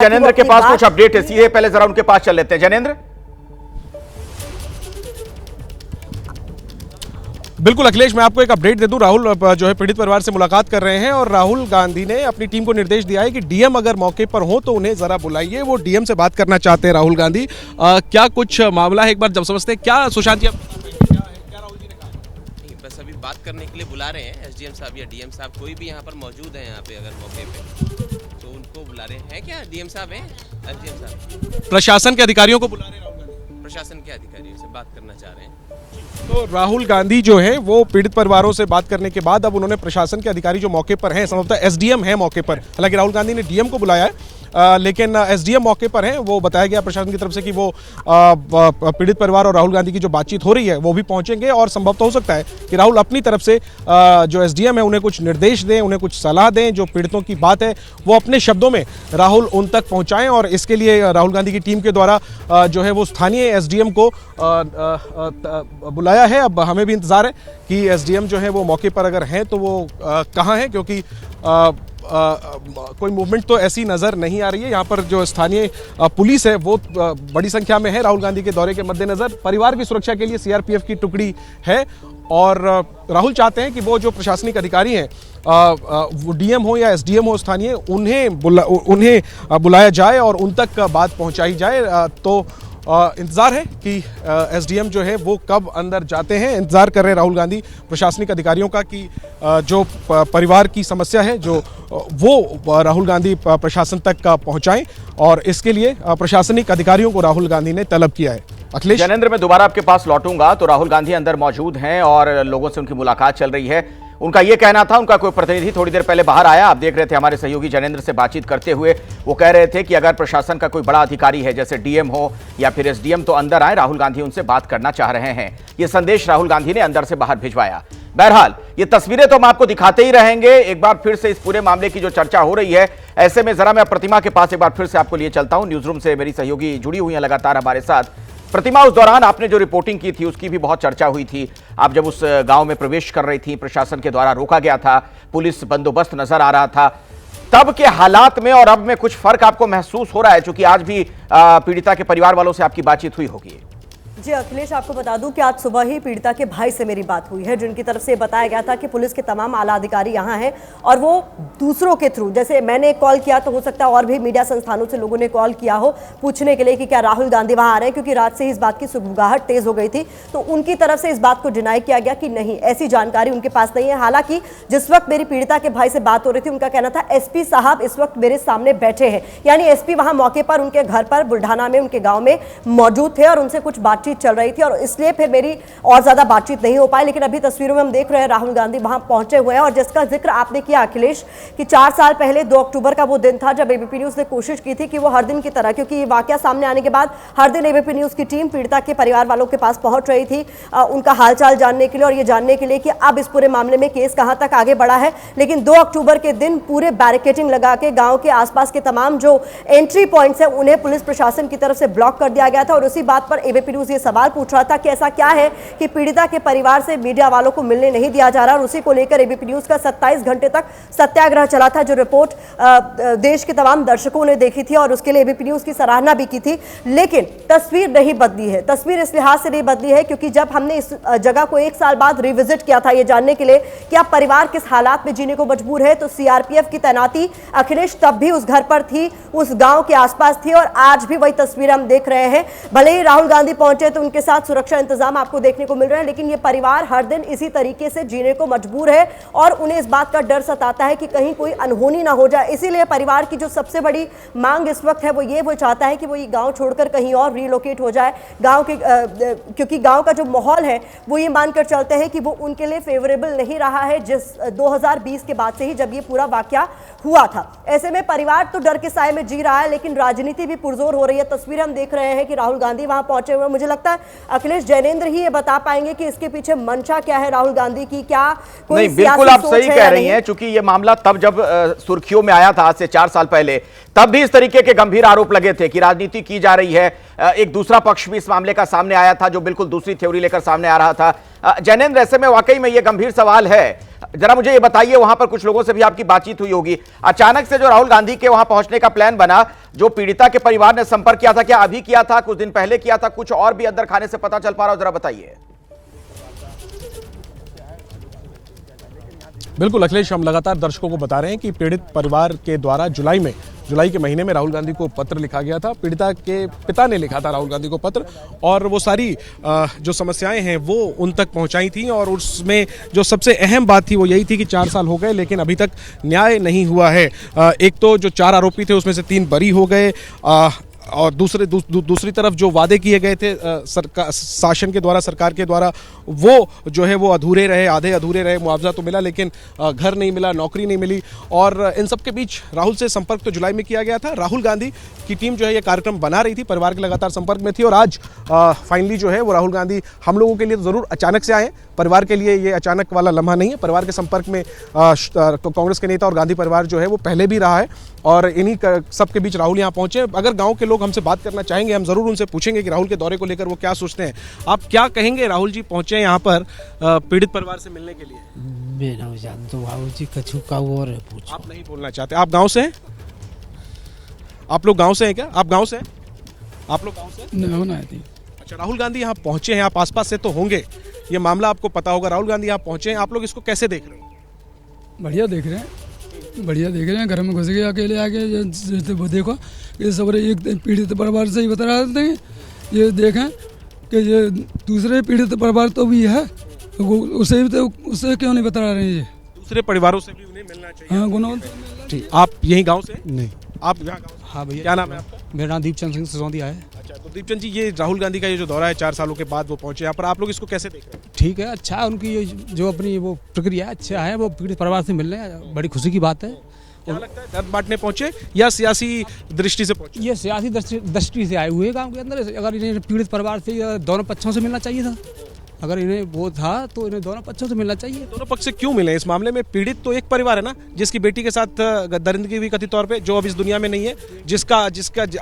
जैनेंद्र के पास कुछ अपडेट है, सीधे पहले जरा उनके पास चल लेते हैं। जैनेंद्र, बिल्कुल अखिलेश, मैं आपको एक अपडेट दे दूं। राहुल जो है पीड़ित परिवार से मुलाकात कर रहे हैं और राहुल गांधी ने अपनी टीम को निर्देश दिया है कि डीएम अगर मौके पर हो तो उन्हें जरा बुलाइए। वो डीएम से बात करना चाहते हैं राहुल गांधी। क्या कुछ मामला है, एक बार जब समझते हैं। क्या सुशांत जी क्या राहुल जी ने कहा? नहीं, बस अभी बात करने के लिए बुला रहे हैं एसडीएम साहब या डीएम साहब, कोई भी यहाँ पर मौजूद है यहाँ पे अगर मौके पे तो उनको बुला रहे हैं। क्या डीएम साहब हैं? एसडीएम साहब प्रशासन के अधिकारियों को बुला रहे हैं राहुल गांधी। प्रशासन के अधिकारियों से बात करना चाह रहे हैं। तो राहुल गांधी जो है वो पीड़ित परिवारों से बात करने के बाद अब उन्होंने प्रशासन के अधिकारी जो मौके पर हैं, संभवतः एसडीएम है मौके पर, हालांकि राहुल गांधी ने डीएम को बुलाया है, लेकिन एसडीएम मौके पर हैं। वो बताया गया प्रशासन की तरफ से कि वो पीड़ित परिवार और राहुल गांधी की जो बातचीत हो रही है वो भी पहुंचेंगे और संभवतः हो सकता है कि राहुल अपनी तरफ से जो एसडीएम है उन्हें कुछ निर्देश दें, उन्हें कुछ सलाह दें। जो पीड़ितों की बात है वो अपने शब्दों में राहुल उन तक पहुंचाएं और इसके लिए राहुल गांधी की टीम के द्वारा जो है वो स्थानीय एसडीएम को बुलाया है। अब हमें भी इंतजार है कि एसडीएम जो है वो मौके पर अगर हैं तो वो कहाँ हैं, क्योंकि कोई मूवमेंट तो ऐसी नज़र नहीं आ रही है। यहाँ पर जो स्थानीय पुलिस है वो बड़ी संख्या में है। राहुल गांधी के दौरे के मद्देनज़र परिवार की सुरक्षा के लिए सीआरपीएफ की टुकड़ी है और राहुल चाहते हैं कि वो जो प्रशासनिक अधिकारी हैं, वो डीएम हो या एसडीएम हो स्थानीय, उन्हें बुलाया जाए और उन तक बात पहुँचाई जाए। तो इंतज़ार है कि एसडीएम जो है वो कब अंदर जाते हैं। इंतज़ार कर रहे हैं राहुल गांधी प्रशासनिक अधिकारियों का कि जो परिवार की समस्या है जो वो राहुल गांधी प्रशासन तक पहुंचाएं और इसके लिए प्रशासनिक अधिकारियों को राहुल गांधी ने तलब किया है। अखिलेश, जैनेंद्र, मैं दोबारा आपके पास लौटूंगा तो राहुल गांधी अंदर मौजूद हैं और लोगों से उनकी मुलाकात चल रही है। उनका ये कहना था, उनका कोई प्रतिनिधि थोड़ी देर पहले बाहर आया, आप देख रहे थे हमारे सहयोगी जैनेंद्र से बातचीत करते हुए, वो कह रहे थे कि अगर प्रशासन का कोई बड़ा अधिकारी है जैसे डीएम हो या फिर एसडीएम तो अंदर आए, राहुल गांधी उनसे बात करना चाह रहे हैं। ये संदेश राहुल गांधी ने अंदर से बाहर भिजवाया। बहरहाल ये तस्वीरें तो हम आपको दिखाते ही रहेंगे। एक बार फिर से इस पूरे मामले की जो चर्चा हो रही है, ऐसे में जरा मैं प्रतिमा के पास एक बार फिर से आपको लिए चलता हूं। न्यूज रूम से मेरी सहयोगी जुड़ी हुई है लगातार हमारे साथ। प्रतिमा, उस दौरान आपने जो रिपोर्टिंग की थी उसकी भी बहुत चर्चा हुई थी। आप जब उस गांव में प्रवेश कर रही थी, प्रशासन के द्वारा रोका गया था, पुलिस बंदोबस्त नजर आ रहा था, तब के हालात में और अब में कुछ फर्क आपको महसूस हो रहा है? क्योंकि आज भी पीड़िता के परिवार वालों से आपकी बातचीत हुई होगी। जी अखिलेश, आपको बता दूं कि आज सुबह ही पीड़िता के भाई से मेरी बात हुई है, जिनकी तरफ से बताया गया था कि पुलिस के तमाम आला अधिकारी यहाँ हैं और वो दूसरों के थ्रू, जैसे मैंने कॉल किया तो हो सकता है और भी मीडिया संस्थानों से लोगों ने कॉल किया हो पूछने के लिए कि क्या राहुल गांधी वहाँ आ रहे हैं, क्योंकि रात से इस बात की सुगबुगाहट तेज हो गई थी। तो उनकी तरफ से इस बात को डिनाई किया गया कि नहीं, ऐसी जानकारी उनके पास नहीं है। हालांकि जिस वक्त मेरी पीड़िता के भाई से बात हो रही थी, उनका कहना था एसपी साहब इस वक्त मेरे सामने बैठे हैं, यानी एसपी वहाँ मौके पर उनके घर पर बुल्ढाना में उनके गाँव में मौजूद थे और उनसे कुछ बातचीत चल रही थी और इसलिए फिर मेरी और ज्यादा बातचीत नहीं हो पाई। लेकिन अभी तस्वीरों में हम देख रहे हैं राहुल गांधी वहां पहुंचे हुए हैं और जिसका जिक्र आपने किया अखिलेश कि 4 साल पहले 2 अक्टूबर का वो दिन था जब एबीपी न्यूज ने कोशिश की थी कि वो हर दिन की तरह, क्योंकि ये वाकया सामने आने के बाद हर दिन एबीपी न्यूज की टीम पीड़िता के परिवार वालों के पास पहुंच रही थी उनका हालचाल जानने के लिए और ये जानने के लिए कि अब इस पूरे मामले में केस कहां तक आगे बढ़ा है। लेकिन 2 अक्टूबर के दिन पूरे बैरिकेडिंग लगा के गांव के आसपास के तमाम जो एंट्री पॉइंट्स है उन्हें पुलिस प्रशासन की तरफ से ब्लॉक कर दिया गया था और उसी बात पर एबीपी न्यूज ये सवाल पूछ रहा था कि ऐसा क्या है कि पीड़िता के परिवार से मीडिया वालों को मिलने नहीं दिया जा रहा और उसी को लेकर एबीपी न्यूज का 27 घंटे तक सत्याग्रह चला था, जो रिपोर्ट देश के तमाम दर्शकों ने देखी थी और उसके लिए एबीपी न्यूज की सराहना भी की थी। लेकिन तस्वीर नहीं बदली है। तस्वीर इस लिहाज से नहीं बदली है क्योंकि जब हमने इस जगह को 1 साल बाद रिविजिट किया था ये जानने के लिए कि अब परिवार किस हालात में जीने को मजबूर है, तो सीआरपीएफ की तैनाती अखिलेश तब भी उस घर पर थी, उस गांव के आसपास थी और आज भी वही तस्वीर हम देख रहे हैं। भले ही राहुल गांधी पहुंचे तो उनके साथ सुरक्षा इंतजाम आपको देखने को मिल रहे हैं, लेकिन ये परिवार हर दिन इसी तरीके से जीने को मजबूर है और उन्हें इस बात का डर सताता है कि कहीं कोई अनहोनी ना हो जाए। इसीलिए परिवार की जो सबसे बड़ी मांग इस वक्त है वो चाहता है कि वो ये गांव छोड़कर कहीं और रिलोकेट हो जाए। गांव के क्योंकि गांव का जो माहौल है वो ये मानकर चलते हैं कि वो उनके लिए फेवरेबल नहीं रहा है जिस 2020 के बाद से ही जब ये पूरा वाकया हुआ था। ऐसे में परिवार तो डर के साए में जी रहा है, लेकिन राजनीति भी पुरजोर हो रही है। तस्वीर हम देख रहे हैं कि राहुल गांधी वहां पहुंचे हुए, मुझे लगता है अखिलेश जैनेंद्र ही ये बता पाएंगे कि इसके पीछे मंशा क्या है राहुल गांधी की, क्या कोई नहीं, बिल्कुल आप सही कह रही हैं। चूंकि ये मामला तब जब सुर्खियों में आया था आज से 4 साल पहले, तब भी इस तरीके के गंभीर आरोप लगे थे कि राजनीति की जा रही है, एक दूसरा पक्ष भी इस मामले का सामने आया था जो बिल्कुल दूसरी थ्योरी लेकर सामने आ रहा था। जैनेंद्र, ऐसे में वाकई में यह गंभीर सवाल है। जरा मुझे ये बताइए, वहां पर कुछ लोगों से भी आपकी बातचीत हुई होगी, अचानक से जो राहुल गांधी के वहां पहुंचने का प्लान बना, जो पीड़िता के परिवार ने संपर्क किया था, क्या अभी किया था, कुछ दिन पहले किया था, कुछ और भी अंदर खाने से पता चल पा रहा हो, जरा बताइए। बिल्कुल अखिलेश, हम लगातार दर्शकों को बता रहे हैं कि पीड़ित परिवार के द्वारा जुलाई के महीने में राहुल गांधी को पत्र लिखा गया था। पीड़िता के पिता ने लिखा था राहुल गांधी को पत्र, और वो सारी जो समस्याएं हैं वो उन तक पहुंचाई थी। और उसमें जो सबसे अहम बात थी वो यही थी कि 4 साल हो गए लेकिन अभी तक न्याय नहीं हुआ है। एक तो जो 4 आरोपी थे उसमें से 3 बरी हो गए, और दूसरी तरफ जो वादे किए गए थे शासन के द्वारा, सरकार के द्वारा, वो जो है वो अधूरे रहे, आधे अधूरे रहे। मुआवजा तो मिला लेकिन घर नहीं मिला, नौकरी नहीं मिली। और इन सब के बीच राहुल से संपर्क तो जुलाई में किया गया था। राहुल गांधी की टीम जो है ये कार्यक्रम बना रही थी, परिवार के लगातार संपर्क में थी, और आज फाइनली जो है वो राहुल गांधी हम लोगों के लिए तो ज़रूर अचानक से आए, परिवार के लिए ये अचानक वाला लम्हा नहीं है। परिवार के संपर्क में कांग्रेस के नेता और गांधी परिवार जो है वो पहले भी रहा है, और इन्हीं सब के बीच राहुल यहाँ पहुंचे। अगर गांव के लोग हमसे बात करना चाहेंगे, हम जरूर उनसे पूछेंगे कि राहुल के दौरे को लेकर वो क्या सोचते हैं। आप क्या कहेंगे? राहुल जी पहुंचे यहाँ पर पीड़ित परिवार से मिलने के लिए। तो राहुल जी कछु का और पूछो। आप नहीं बोलना चाहते? आप गांव से हैं? आप लोग गांव से हैं क्या? आप गांव से हैं? आप लोग गांव से नहीं। अच्छा, राहुल गांधी यहाँ पहुंचे हैं, आप आसपास से तो होंगे, ये मामला आपको पता होगा। राहुल गांधी यहाँ पहुंचे हैं, आप लोग इसको कैसे देख रहे हैं? बढ़िया देख रहे हैं। घर में घुस गए अकेले आके, वो देखो ये सब एक पीड़ित परिवार से ही बता रहे हैं। ये देखें कि ये दूसरे पीड़ित परिवार तो भी है, उससे क्यों नहीं बता रहे हैं? ये दूसरे परिवारों से भी उन्हें मिलना चाहिए। हाँ, गुना। ठीक, आप यही गांव से? नहीं, आप यहाँ गांव? हाँ भैया। क्या नाम है आपका? मेरा नाम दीपचंद सिंह सिसोदिया है। अच्छा, तो दीपचंद जी, ये राहुल गांधी का ये जो दौरा है 4 सालों के बाद वो पहुंचे यहाँ पर, आप लोग इसको कैसे देख रहे हैं? ठीक है, अच्छा है। उनकी जो अपनी वो प्रक्रिया अच्छा है, वो पीड़ित परिवार से मिलने बड़ी खुशी की बात है। क्या लगता है, दर्द बांटने पहुंचे या सियासी दृष्टि से पहुंचे? ये सियासी दृष्टि से आए हुए गांव के अंदर। अगर इन्हें पीड़ित परिवार से दोनों पक्षों से मिलना चाहिए था। अगर इन्हें वो था तो इन्हें दोनों पक्षों से मिलना चाहिए। दोनों पक्ष से क्यों मिले इस मामले में? पीड़ित तो एक परिवार है ना, जिसकी बेटी के साथ दरिंदगी हुई कथित तौर पे, जो अब इस दुनिया में नहीं है, जिसका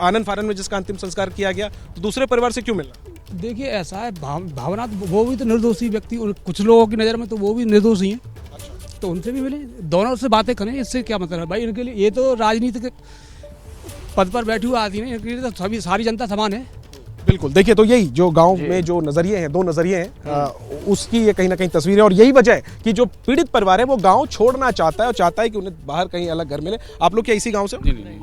आनंद फानन में जिसका अंतिम संस्कार किया गया, तो दूसरे परिवार से क्यों मिलना? देखिए, ऐसा है, भावना, वो भी तो निर्दोषी व्यक्ति, कुछ लोगों की नज़र में तो वो भी निर्दोषी हैं। तो उनसे भी मिले, दोनों से बातें करें, इससे क्या मतलब है भाई? इनके लिए ये तो राजनीतिक पद पर बैठे हुए आदमी हैं, इनके लिए तो सभी सारी जनता समान है। बिल्कुल, देखिए, तो यही जो गांव में जो नजरिए हैं, 2 नजरिए हैं, उसकी ये कहीं ना कहीं तस्वीर है। और यही वजह है कि जो पीड़ित परिवार है वो गांव छोड़ना चाहता है और चाहता है कि उन्हें बाहर कहीं अलग घर मिले। आप लोग क्या इसी गांव से? नहीं।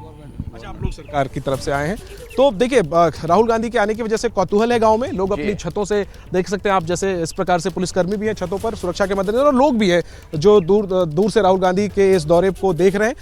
अच्छा, आप लोग सरकार की तरफ से आए हैं। तो देखिए, राहुल गांधी के आने की वजह से कौतूहल है गांव में। लोग अपनी छतों से देख सकते हैं आप, जैसे इस प्रकार से पुलिसकर्मी भी हैं छतों पर सुरक्षा के मद्देनजर, और लोग भी हैं जो दूर से राहुल गांधी के इस दौरे को देख रहे हैं।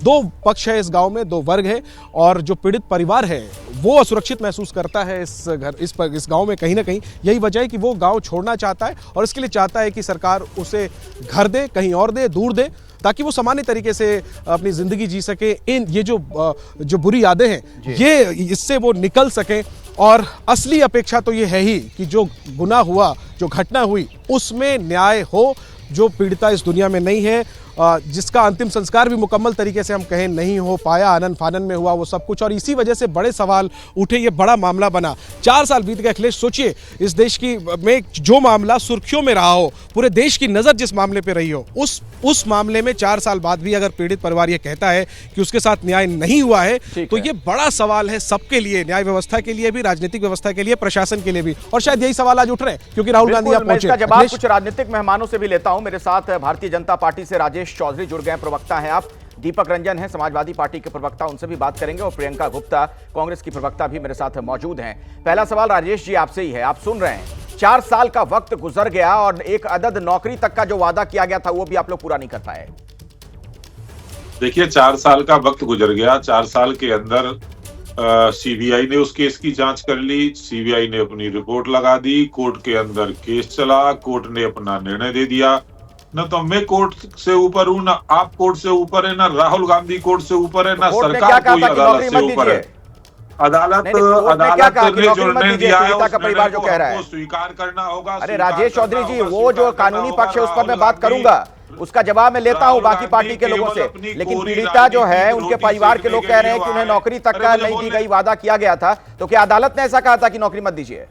2 पक्ष है इस गांव में, 2 वर्ग है, और जो पीड़ित परिवार है वो असुरक्षित महसूस करता है इस गांव में। कहीं ना कहीं यही वजह है कि वो गांव छोड़ना चाहता है, और इसके लिए चाहता है कि सरकार उसे घर दे, कहीं और दे, दूर दे, ताकि वो सामान्य तरीके से अपनी जिंदगी जी सके। ये जो बुरी यादें हैं, ये इससे वो निकल सके। और असली अपेक्षा तो ये है ही कि जो गुनाह हुआ, जो घटना हुई, उसमें न्याय हो। जो पीड़िता इस दुनिया में नहीं है, जिसका अंतिम संस्कार भी मुकम्मल तरीके से हम कहें नहीं हो पाया, आनंद फानन में हुआ वो सब कुछ, और इसी वजह से बड़े सवाल उठे, ये बड़ा मामला बना। 4 साल बीत गए अखिलेश। सोचिए, इस देश की में जो मामला सुर्खियों में रहा हो, पूरे देश की नज़र जिस मामले पे रही हो, उस मामले में 4 साल बाद भी अगर पीड़ित परिवार ये कहता है कि उसके साथ न्याय नहीं हुआ है, तो ये बड़ा सवाल है सबके लिए, न्याय व्यवस्था के लिए भी, राजनीतिक व्यवस्था के लिए, प्रशासन के लिए भी। और शायद यही सवाल आज उठ रहे हैं क्योंकि राहुल गांधी यहाँ पहुंचे। जवाब कुछ राजनीतिक मेहमानों से भी लेता हूं। मेरे साथ भारतीय जनता पार्टी से राजेश चौधरी जुड़ गए, प्रवक्ता हैं आप। दीपक रंजन हैं समाजवादी पार्टी के प्रवक्ता, उनसे भी बात करेंगे, और प्रियंका गुप्ता कांग्रेस की प्रवक्ता भी मेरे साथ मौजूद हैं। पहला सवाल राजेश जी आपसे ही है। आप सुन रहे हैं, 4 साल का वक्त गुजर गया और एक अदद नौकरी तक का जो वादा किया गया था वो भी आप लोग पूरा नहीं कर पाए। देखिए, 4 साल का वक्त गुजर गया। 4 साल के अंदर सीबीआई ने उस केस की जांच कर ली, सीबीआई ने अपनी रिपोर्ट लगा दी, कोर्ट के अंदर केस चला, कोर्ट ने अपना निर्णय दे दिया। न तो मैं कोर्ट से ऊपर हूं, ना आप कोर्ट से ऊपर है, ना राहुल गांधी कोर्ट से ऊपर है, ना सरकार कोई अदालत से ऊपर है। अदालत ने जो निर्णय दिया है उस निर्णय को स्वीकार करना होगा। अरे राजेश चौधरी जी, वो जो कानूनी पक्ष है उस पर मैं बात करूंगा, उसका जवाब मैं लेता हूं बाकी पार्टी के लोगों से, लेकिन पीड़िता जो है उनके परिवार के लोग कह रहे हैं कि उन्हें नौकरी तक का नहीं दी गई, वादा किया गया था, तो क्या अदालत ने ऐसा कहा था कि नौकरी मत दीजिए?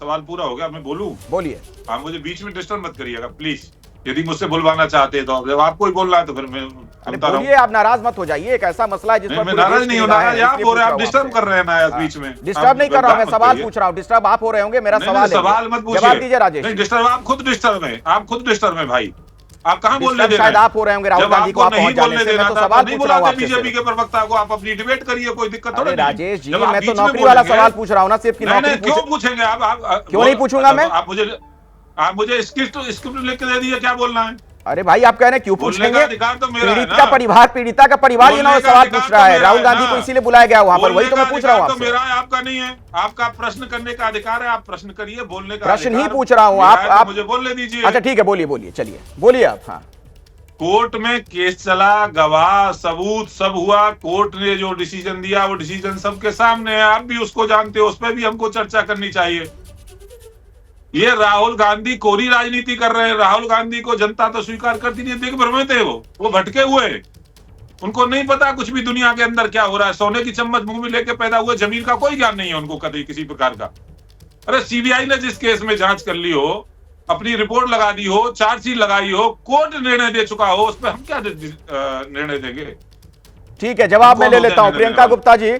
सवाल पूरा हो गया, मैं बोलूं? बोलिए। आप मुझे बीच में डिस्टर्ब मत करिएगा प्लीज। यदि मुझसे बुलवाना चाहते हैं तो जब आपको ही बोलना है तो फिर मैं सुनता रहूं। बोलिए, आप नाराज मत हो जाइए, एक ऐसा मसला है जिस पर मैं नाराज नहीं हूं, नाराज आप हो रहे हैं, आप डिस्टर्ब कर रहे हैं ना बीच में। डिस्टर्ब नहीं कर रहा हूं, मैं सवाल पूछ रहा हूं, डिस्टर्ब आप हो रहे होंगे, मेरा सवाल है, सवाल मत पूछिए, जवाब दीजिए राजेश। नहीं डिस्टर्ब, आप खुद डिस्टर्ब हैं, आप खुद डिस्टर्ब हैं भाई, आप कहां बोलने दे रहे हैं? शायद आप हो रहे होंगे राहुल गांधी को, आप पहुंच जाने से, मैं तो सवाल पूछ रहा हूं आपसे। बीजेपी के प्रवक्ता को आप अपनी डिबेट करिए, कोई दिक्कत थोड़ी नहीं। राजेश जी, मैं तो नौकरी वाला सवाल पूछ रहा हूं ना, सिर्फ की नौकरी। क्यों पूछेंगे आप? क्यों नहीं पूछूंगा मैं? आप मुझे स्क्रिप्ट लिख के दे दीजिए, क्या बोलना है? अरे भाई, आप कह रहे हैं क्यों पूछेंगे? अधिकार तो मेरा है पीड़ित ना। का परिवार, पीड़िता का परिवार ये ना सवाल पूछ रहा है, राहुल गांधी को इसीलिए बुलाया गया वहां पर, वही तो मैं पूछ रहा हूँ आपसे। मेरा है, आपका नहीं है। आपका प्रश्न करने का अधिकार है, आप प्रश्न करिए, बोलने का प्रश्न ही पूछ रहा हूँ, आप मुझे बोलने दीजिए। अच्छा ठीक है, बोलिए, चलिए बोलिए आप। हाँ, कोर्ट में केस चला, गवाह सबूत सब हुआ, कोर्ट ने जो डिसीजन दिया वो डिसीजन सबके सामने है, आप भी उसको जानते हो, उस पर भी हमको चर्चा करनी चाहिए। ये राहुल गांधी कोरी राजनीति कर रहे हैं, राहुल गांधी को जनता तो स्वीकार करती नहीं, दिग्भ्रमित है वो भटके हुए, उनको नहीं पता कुछ भी दुनिया के अंदर क्या हो रहा है, सोने की चम्मच मुंह में लेके पैदा हुए, जमीन का कोई ज्ञान नहीं है उनको कभी किसी प्रकार का। अरे सीबीआई ने जिस केस में जांच कर ली हो, अपनी रिपोर्ट लगा दी हो, चार्जशीट लगाई हो, कोर्ट निर्णय दे चुका हो, उस पर हम क्या निर्णय देंगे? ठीक है, जवाब मैं ले लेता हूं। प्रियंका गुप्ता जी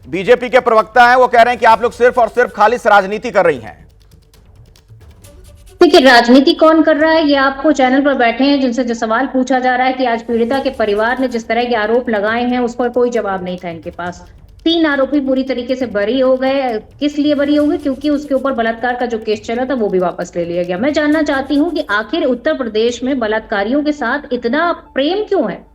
बीजेपी के प्रवक्ता हैं, वो कह रहे हैं कि आप लोग सिर्फ और सिर्फ खालिश राजनीति कर रही हैं। देखिए, राजनीति कौन कर रहा है, ये आपको चैनल पर बैठे हैं जिनसे जो सवाल पूछा जा रहा है कि आज पीड़िता के परिवार ने जिस तरह के आरोप लगाए हैं उस पर कोई जवाब नहीं था इनके पास। 3 आरोपी पूरी तरीके से बरी हो गए। किस लिए बरी हो गए? क्योंकि उसके ऊपर बलात्कार का जो केस चला था वो भी वापस ले लिया गया। मैं जानना चाहती हूँ कि आखिर उत्तर प्रदेश में बलात्कारियों के साथ इतना प्रेम क्यों है?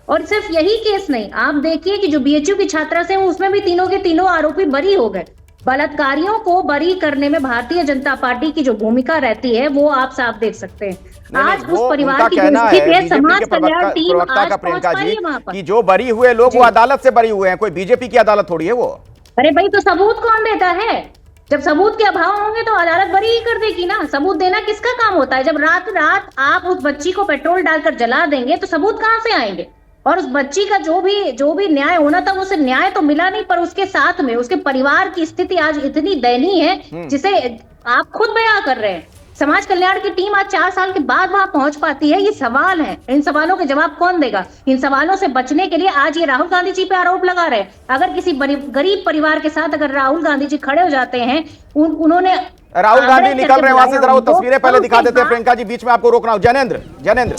और सिर्फ यही केस नहीं, आप देखिए कि जो बीएचयू की छात्रा से उसमें भी तीनों के तीनों आरोपी बरी हो गए। बलात्कारियों को बरी करने में भारतीय जनता पार्टी की जो भूमिका रहती है वो आप साफ देख सकते हैं। आज उस परिवार की जो स्थिति है, समाज कल्याण टीम आज पहुंच पाई है वहां पर कि जो बरी हुए लोग वो अदालत से बरी हुए हैं, कोई बीजेपी की अदालत थोड़ी है वो। अरे भाई, तो सबूत कौन देता है? जब सबूत के अभाव होंगे तो अदालत बरी ही कर देगी ना। सबूत देना किसका काम होता है? जब रात रात आप उस बच्ची को पेट्रोल डालकर जला देंगे तो सबूत कहां से आएंगे? और उस बच्ची का जो भी न्याय होना था उसे न्याय तो मिला नहीं, पर उसके साथ में उसके परिवार की स्थिति आज इतनी दयनीय है जिसे आप खुद बयां कर रहे हैं। समाज कल्याण की टीम आज 4 साल के बाद वहां पहुंच पाती है, ये सवाल है। इन सवालों के जवाब कौन देगा? इन सवालों से बचने के लिए आज ये राहुल गांधी जी पे आरोप लगा रहे हैं। अगर किसी गरीब परिवार के साथ अगर राहुल गांधी जी खड़े हो जाते हैं, उन्होंने राहुल गांधी निकल रहे हैं वहां से, जरा वो तस्वीरें पहले दिखा देते हैं। प्रियंका जी, बीच में आपको रोक रहा हूं। जैनेंद्र,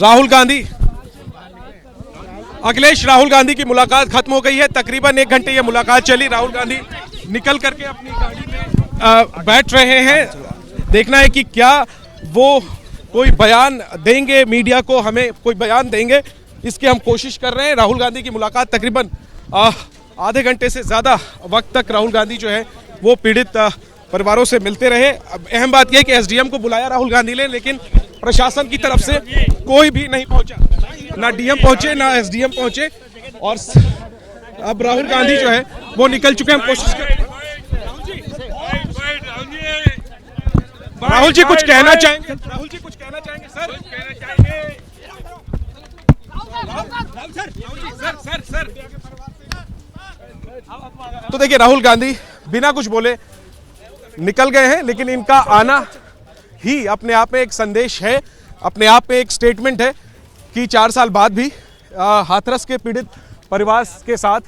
राहुल गांधी, अखिलेश, राहुल गांधी की मुलाकात खत्म हो गई है। तकरीबन 1 घंटे ये मुलाकात चली। राहुल गांधी निकल करके अपनी गाड़ी में बैठ रहे हैं। देखना है कि क्या वो कोई बयान देंगे, मीडिया को हमें कोई बयान देंगे, इसकी हम कोशिश कर रहे हैं। राहुल गांधी की मुलाकात तकरीबन आधे घंटे से ज़्यादा वक्त तक राहुल गांधी जो है वो पीड़ित परिवारों से मिलते रहे। अब अहम बात यह है कि एसडीएम को बुलाया राहुल गांधी ने, लेकिन प्रशासन की तरफ से कोई भी नहीं पहुंचा, ना डीएम पहुंचे ना एसडीएम पहुंचे। और अब राहुल गांधी जो है वो निकल चुके हैं। हम कोशिश कर राहुल जी कुछ कहना चाहेंगे? राहुल जी कुछ कहना चाहेंगे? सर तो देखिए, राहुल गांधी बिना कुछ बोले निकल गए हैं, लेकिन इनका आना ही अपने आप में एक संदेश है, अपने आप में एक स्टेटमेंट है कि 4 साल बाद भी हाथरस के पीड़ित परिवार के साथ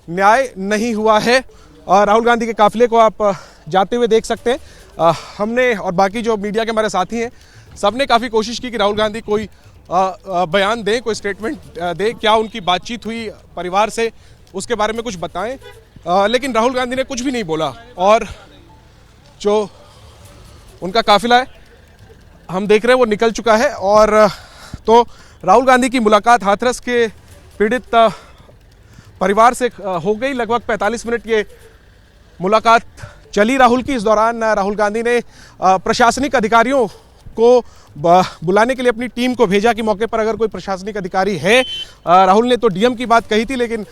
न्याय नहीं हुआ है। राहुल गांधी के काफिले को आप जाते हुए देख सकते हैं। हमने और बाकी जो मीडिया के हमारे साथी हैं, सबने काफ़ी कोशिश की कि राहुल गांधी कोई बयान दें, कोई स्टेटमेंट दें, क्या उनकी बातचीत हुई परिवार से, उसके बारे में कुछ बताएं, लेकिन राहुल गांधी ने कुछ भी नहीं बोला। और जो उनका काफिला है हम देख रहे हैं वो निकल चुका है। और तो राहुल गांधी की मुलाकात हाथरस के पीड़ित परिवार से हो गई। लगभग 45 मिनट ये मुलाकात चली राहुल की। इस दौरान राहुल गांधी ने प्रशासनिक अधिकारियों को बुलाने के लिए अपनी टीम को भेजा कि मौके पर अगर कोई प्रशासनिक अधिकारी है। राहुल ने तो डीएम की बात कही थी, लेकिन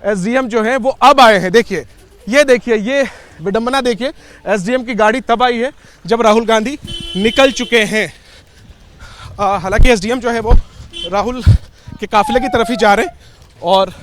एसडीएम जो है वो अब आए हैं। देखिए, ये विडंबना देखिए, एसडीएम की गाड़ी तब आई है जब राहुल गांधी निकल चुके हैं। हालांकि एसडीएम जो है वो राहुल के काफिले की तरफ ही जा रहे हैं और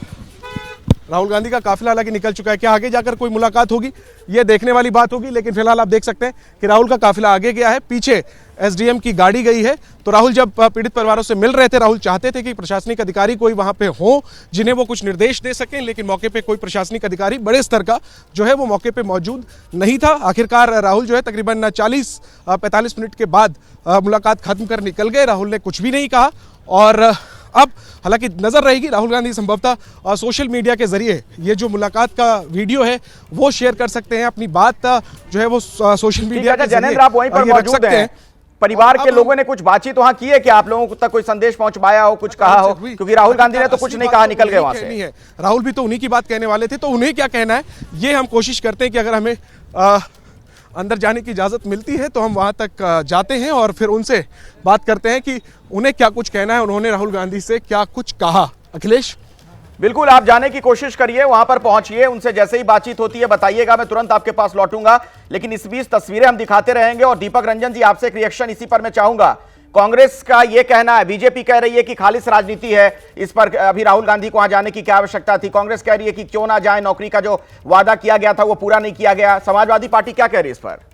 राहुल गांधी का काफिला हालांकि निकल चुका है। क्या आगे जाकर कोई मुलाकात होगी, ये देखने वाली बात होगी, लेकिन फिलहाल आप देख सकते हैं कि राहुल का काफिला आगे गया है, पीछे एसडीएम की गाड़ी गई है। तो राहुल जब पीड़ित परिवारों से मिल रहे थे, राहुल चाहते थे कि प्रशासनिक अधिकारी कोई वहां पे हो जिन्हें वो कुछ निर्देश दे सकें, लेकिन मौके पे कोई प्रशासनिक अधिकारी बड़े स्तर का जो है वो मौके पे मौजूद नहीं था। आखिरकार राहुल जो है तकरीबन 40-45 मिनट के बाद मुलाकात खत्म कर निकल गए। राहुल ने कुछ भी नहीं कहा और अब हालांकि नजर रहेगी राहुल गांधी संभवतः सोशल मीडिया के जरिए ये जो मुलाकात का वीडियो है वो शेयर कर सकते हैं, अपनी बात जो है वो सोशल मीडिया के जैनेंद्र आप वहीं पर मौजूद हैं, परिवार के लोगों ने कुछ बातचीत वहां की है कि आप लोगों तक कोई संदेश पहुंचाया हो, कुछ कहा हो? क्योंकि राहुल गांधी ने तो कुछ नहीं कहा, निकल गए वहां से। राहुल भी तो उन्हीं की बात कहने वाले थे, तो उन्हें क्या कहना है ये हम कोशिश करते हैं कि अगर हमें अंदर जाने की इजाज़त मिलती है तो हम वहां तक जाते हैं और फिर उनसे बात करते हैं कि उन्हें क्या कुछ कहना है, उन्होंने राहुल गांधी से क्या कुछ कहा। अखिलेश, बिल्कुल आप जाने की कोशिश करिए, वहां पर पहुंचिए, उनसे जैसे ही बातचीत होती है बताइएगा, मैं तुरंत आपके पास लौटूंगा। लेकिन इस बीच तस्वीरें हम दिखाते रहेंगे और दीपक रंजन जी आपसे एक रिएक्शन इसी पर मैं चाहूंगा। कांग्रेस का यह कहना है, बीजेपी कह रही है कि खालिश राजनीति है, इस पर अभी राहुल गांधी को वहां जाने की क्या आवश्यकता थी। कांग्रेस कह रही है कि क्यों ना जाए, नौकरी का जो वादा किया गया था वो पूरा नहीं किया गया। समाजवादी पार्टी क्या कह रही है इस पर?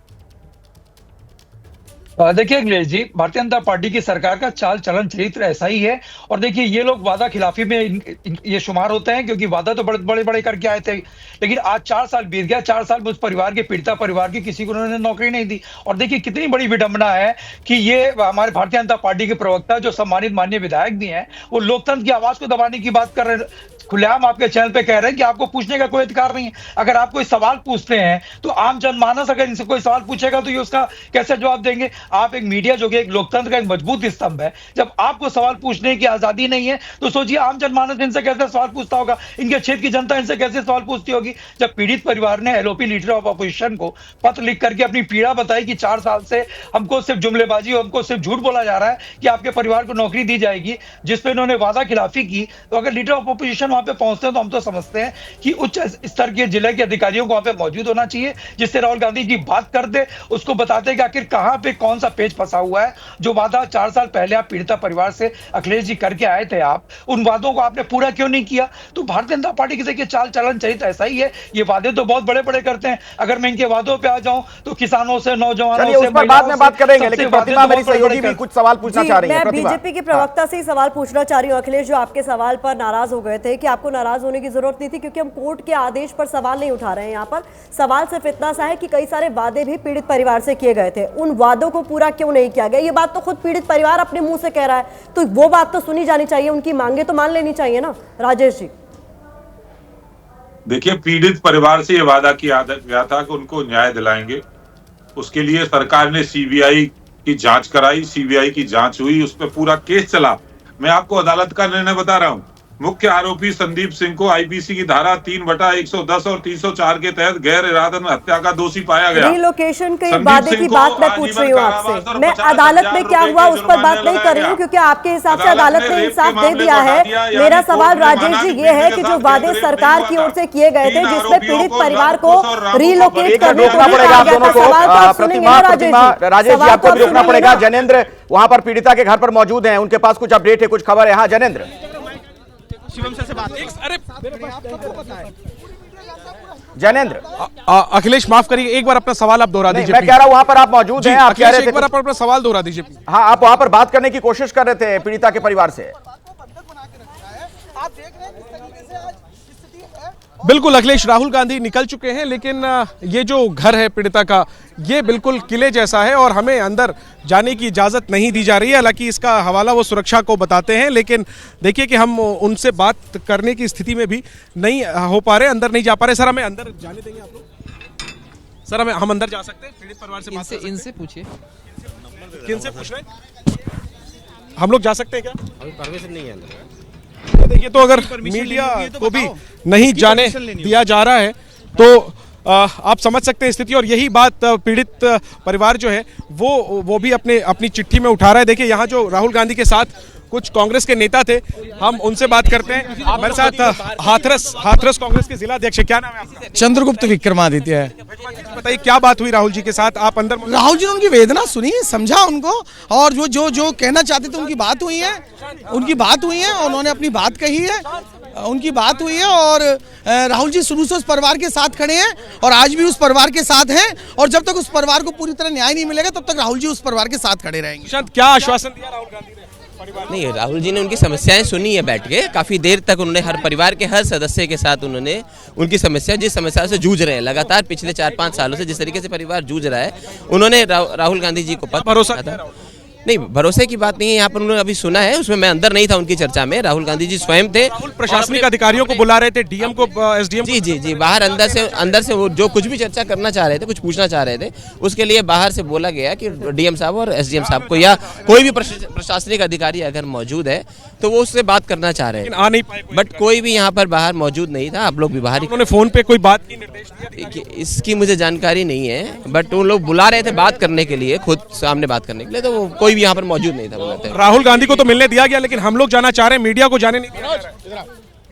देखिए अखिलेश जी, भारतीय जनता पार्टी की सरकार का चाल चलन चरित्र ऐसा ही है। और देखिए ये लोग वादा खिलाफी में ये शुमार होते हैं, क्योंकि वादा तो बड़े बड़े करके आए थे, लेकिन आज 4 साल बीत गया, 4 साल में उस परिवार के, पीड़िता परिवार की किसी को उन्होंने नौकरी नहीं दी। और देखिए कितनी बड़ी विडंबना है कि ये हमारे भारतीय जनता पार्टी के प्रवक्ता जो सम्मानित माननीय विधायक भी हैं, वो लोकतंत्र की आवाज को दबाने की बात कर रहे हैं। खुलेआम आपके चैनल पे कह रहे हैं कि आपको पूछने का कोई अधिकार नहीं है। अगर आप कोई सवाल पूछते हैं तो आम जनमानस अगर इनसे कोई सवाल पूछेगा तो ये उसका कैसे जवाब देंगे? आप एक मीडिया जो कि एक लोकतंत्र का एक मजबूत स्तंभ है, जब आपको सवाल पूछने की आजादी नहीं है तो सोचिए आम जनमानस इनसे कैसे सवाल पूछता होगा, इनके क्षेत्र की जनता इनसे कैसे सवाल पूछती होगी। जब पीड़ित परिवार ने एलओपी लीडर ऑफ अपोजिशन को पत्र लिख करके अपनी पीड़ा बताई कि 4 साल से हमको सिर्फ जुमलेबाजी, हमको सिर्फ झूठ बोला जा रहा है कि आपके परिवार को नौकरी दी जाएगी, जिसपे इन्होंने वादा खिलाफी की, तो अगर लीडर ऑफ अपोजिशन वहां पे पहुंचते हैं तो हम तो समझते हैं कि उच्च स्तर के जिले के अधिकारियों को वहां पे मौजूद होना चाहिए, जिससे राहुल गांधी जी बात करते, उसको बताते कि आखिर कहां पे कौन सा पेज फंसा हुआ है। जो वादा 4 साल पहले आप पीड़िता परिवार से अखिलेश जी करके आए थे, आप उन वादों को आपने पूरा क्यों नहीं किया? तो भारतीय जनता पार्टी की देखिए चाल चलन चरित्र ऐसा ही है, ये वादे तो बहुत बड़े बड़े करते हैं। अगर मैं इनके वादों पे आ जाऊं तो किसानों से, नौजवानों से, बाद में बात करेंगे, लेकिन प्रतिभा मेरी सहयोगी भी कुछ सवाल पूछना चाह रही है। मैं बीजेपी के प्रवक्ता से ही सवाल पूछना चाह रही हूँ अखिलेश, जो आपके सवाल पर नाराज हो गए थे कि आपको नाराज होने की जरूरत नहीं थी क्योंकि हम कोर्ट के आदेश पर सवाल नहीं उठा रहे हैं। यहाँ पर सवाल सिर्फ इतना सा है कि कई सारे वादे भी पीड़ित परिवार से किए गए थे, उन वादों को पूरा क्यों नहीं किया गया? ये बात तो खुद पीड़ित परिवार अपने मुंह से कह रहा है, तो वो बात तो सुनी जानी चाहिए, उनकी मांगे तो मान लेनी चाहिए ना। राजेश जी, देखिए पीड़ित परिवार से यह वादा किया गया था कि उनको न्याय दिलाएंगे, उसके लिए सरकार ने सीबीआई की जांच कराई, सीबीआई की जांच हुई, उस पर पूरा केस चला। मैं आपको अदालत का निर्णय बता रहा हूं। मुख्य आरोपी संदीप सिंह को आईपीसी की धारा 3/110 और 304 के तहत गैर इरादतन हत्या का दोषी पाया गया। रिलोकेशन के वादे की बात मैं पूछ रही हूँ आपसे, मैं अदालत में क्या हुआ उस पर बात नहीं कर रही हूँ, क्योंकि आपके हिसाब से अदालत ने इंसाफ दे दिया है। मेरा सवाल राजेश जी ये है कि जो वादे सरकार की ओर से किए गए थे, जिसमें पीड़ित परिवार को रिलोकेट करने को कहा गया था, सवाल तो आप सुनेंगे ना राजेश जी? राजेश जी आपको भी रुकना पड़ेगा। जैनेंद्र वहां पर पीड़िता के घर पर मौजूद हैं, उनके पास कुछ अपडेट है, कुछ खबर है। हाँ जैनेंद्र, शिवम सर से बात। अरे जैनेंद्र, अखिलेश माफ करिए, एक बार अपना सवाल आप दोहरा दीजिए। मैं कह रहा हूं वहां पर आप मौजूद हैं, आप कह रहे थे एक बार आप अपना सवाल दोहरा दीजिए। हाँ, आप वहां पर बात करने की कोशिश कर रहे थे पीड़िता के परिवार से। बिल्कुल अखिलेश, राहुल गांधी निकल चुके हैं, लेकिन ये जो घर है पीड़िता का, ये बिल्कुल किले जैसा है और हमें अंदर जाने की इजाज़त नहीं दी जा रही है। हालांकि इसका हवाला वो सुरक्षा को बताते हैं, लेकिन देखिए कि हम उनसे बात करने की स्थिति में भी नहीं हो पा रहे, अंदर नहीं जा पा रहे। सर हमें अंदर जाने देंगे आप लोग? सर हम अंदर जा सकते हैं? पीड़ित परिवार से बात इनसे पूछिए, किनसे पूछ रहे हैं? हम लोग जा सकते हैं क्या? अभी परमिशन नहीं है अंदर। देखिए, तो अगर मीडिया को भी नहीं जाने दिया जा रहा है तो आप समझ सकते हैं स्थिति। और यही बात पीड़ित परिवार जो है वो भी अपनी चिट्ठी में उठा रहा है। देखिए यहाँ जो राहुल गांधी के साथ कुछ कांग्रेस के नेता थे, हम उनसे बात करते हैं। हमारे साथ हाथरस कांग्रेस के जिला अध्यक्ष, क्या नाम है आपका? चंद्रगुप्त विक्रमादित्य है। बताइए क्या बात हुई राहुल जी के साथ, आप अंदर? राहुल जी ने उनकी वेदना सुनी, समझा उनको, और जो कहना चाहते थे उनकी बात हुई है, उन्होंने अपनी बात कही है, उनकी बात हुई है। और राहुल जी शुरू से उस परिवार के साथ खड़े हैं और आज भी उस परिवार के साथ हैं, और जब तक उस परिवार को पूरी तरह न्याय नहीं मिलेगा तब तक राहुल जी उस परिवार के साथ खड़े रहेंगे। क्या आश्वासन दिया राहुल गांधी ने? नहीं, राहुल जी ने उनकी समस्याएं सुनी है बैठ के, काफ़ी देर तक उन्होंने हर परिवार के हर सदस्य के साथ उन्होंने उनकी समस्या, जिस समस्या से जूझ रहे हैं लगातार पिछले 4-5 सालों से, जिस तरीके से परिवार जूझ रहा है, उन्होंने राहुल गांधी जी को पत्र भरोसा था। नहीं, भरोसे की बात नहीं है, यहाँ पर उन्होंने अभी सुना है, उसमें मैं अंदर नहीं था उनकी चर्चा में। राहुल गांधी जी स्वयं थे, प्रशासनिक अधिकारियों को बुला रहे थे, डीएम को, एसडीएम। जी, बाहर अंदर से वो जो कुछ भी चर्चा करना चाह रहे थे, कुछ पूछना चाह रहे थे, उसके लिए बाहर से बोला गया कि डीएम साहब और एसडीएम साहब को या कोई भी प्रशासनिक अधिकारी अगर मौजूद है तो वो उससे बात करना चाह रहे आ नहीं पाए, बट कोई भी यहाँ पर बाहर मौजूद नहीं था। आप लोग भी बाहर, उन्होंने फोन पे कोई बात की, निर्देश दिया? इसकी मुझे जानकारी नहीं है, बट उन लोग बुला रहे थे बात करने के लिए, खुद सामने बात करने के लिए, तो कोई भी यहाँ पर मौजूद नहीं था। राहुल गांधी को तो मिलने दिया गया, लेकिन हम लोग जाना चाह रहे हैं, मीडिया को जाने नहीं दिया जा रहा है।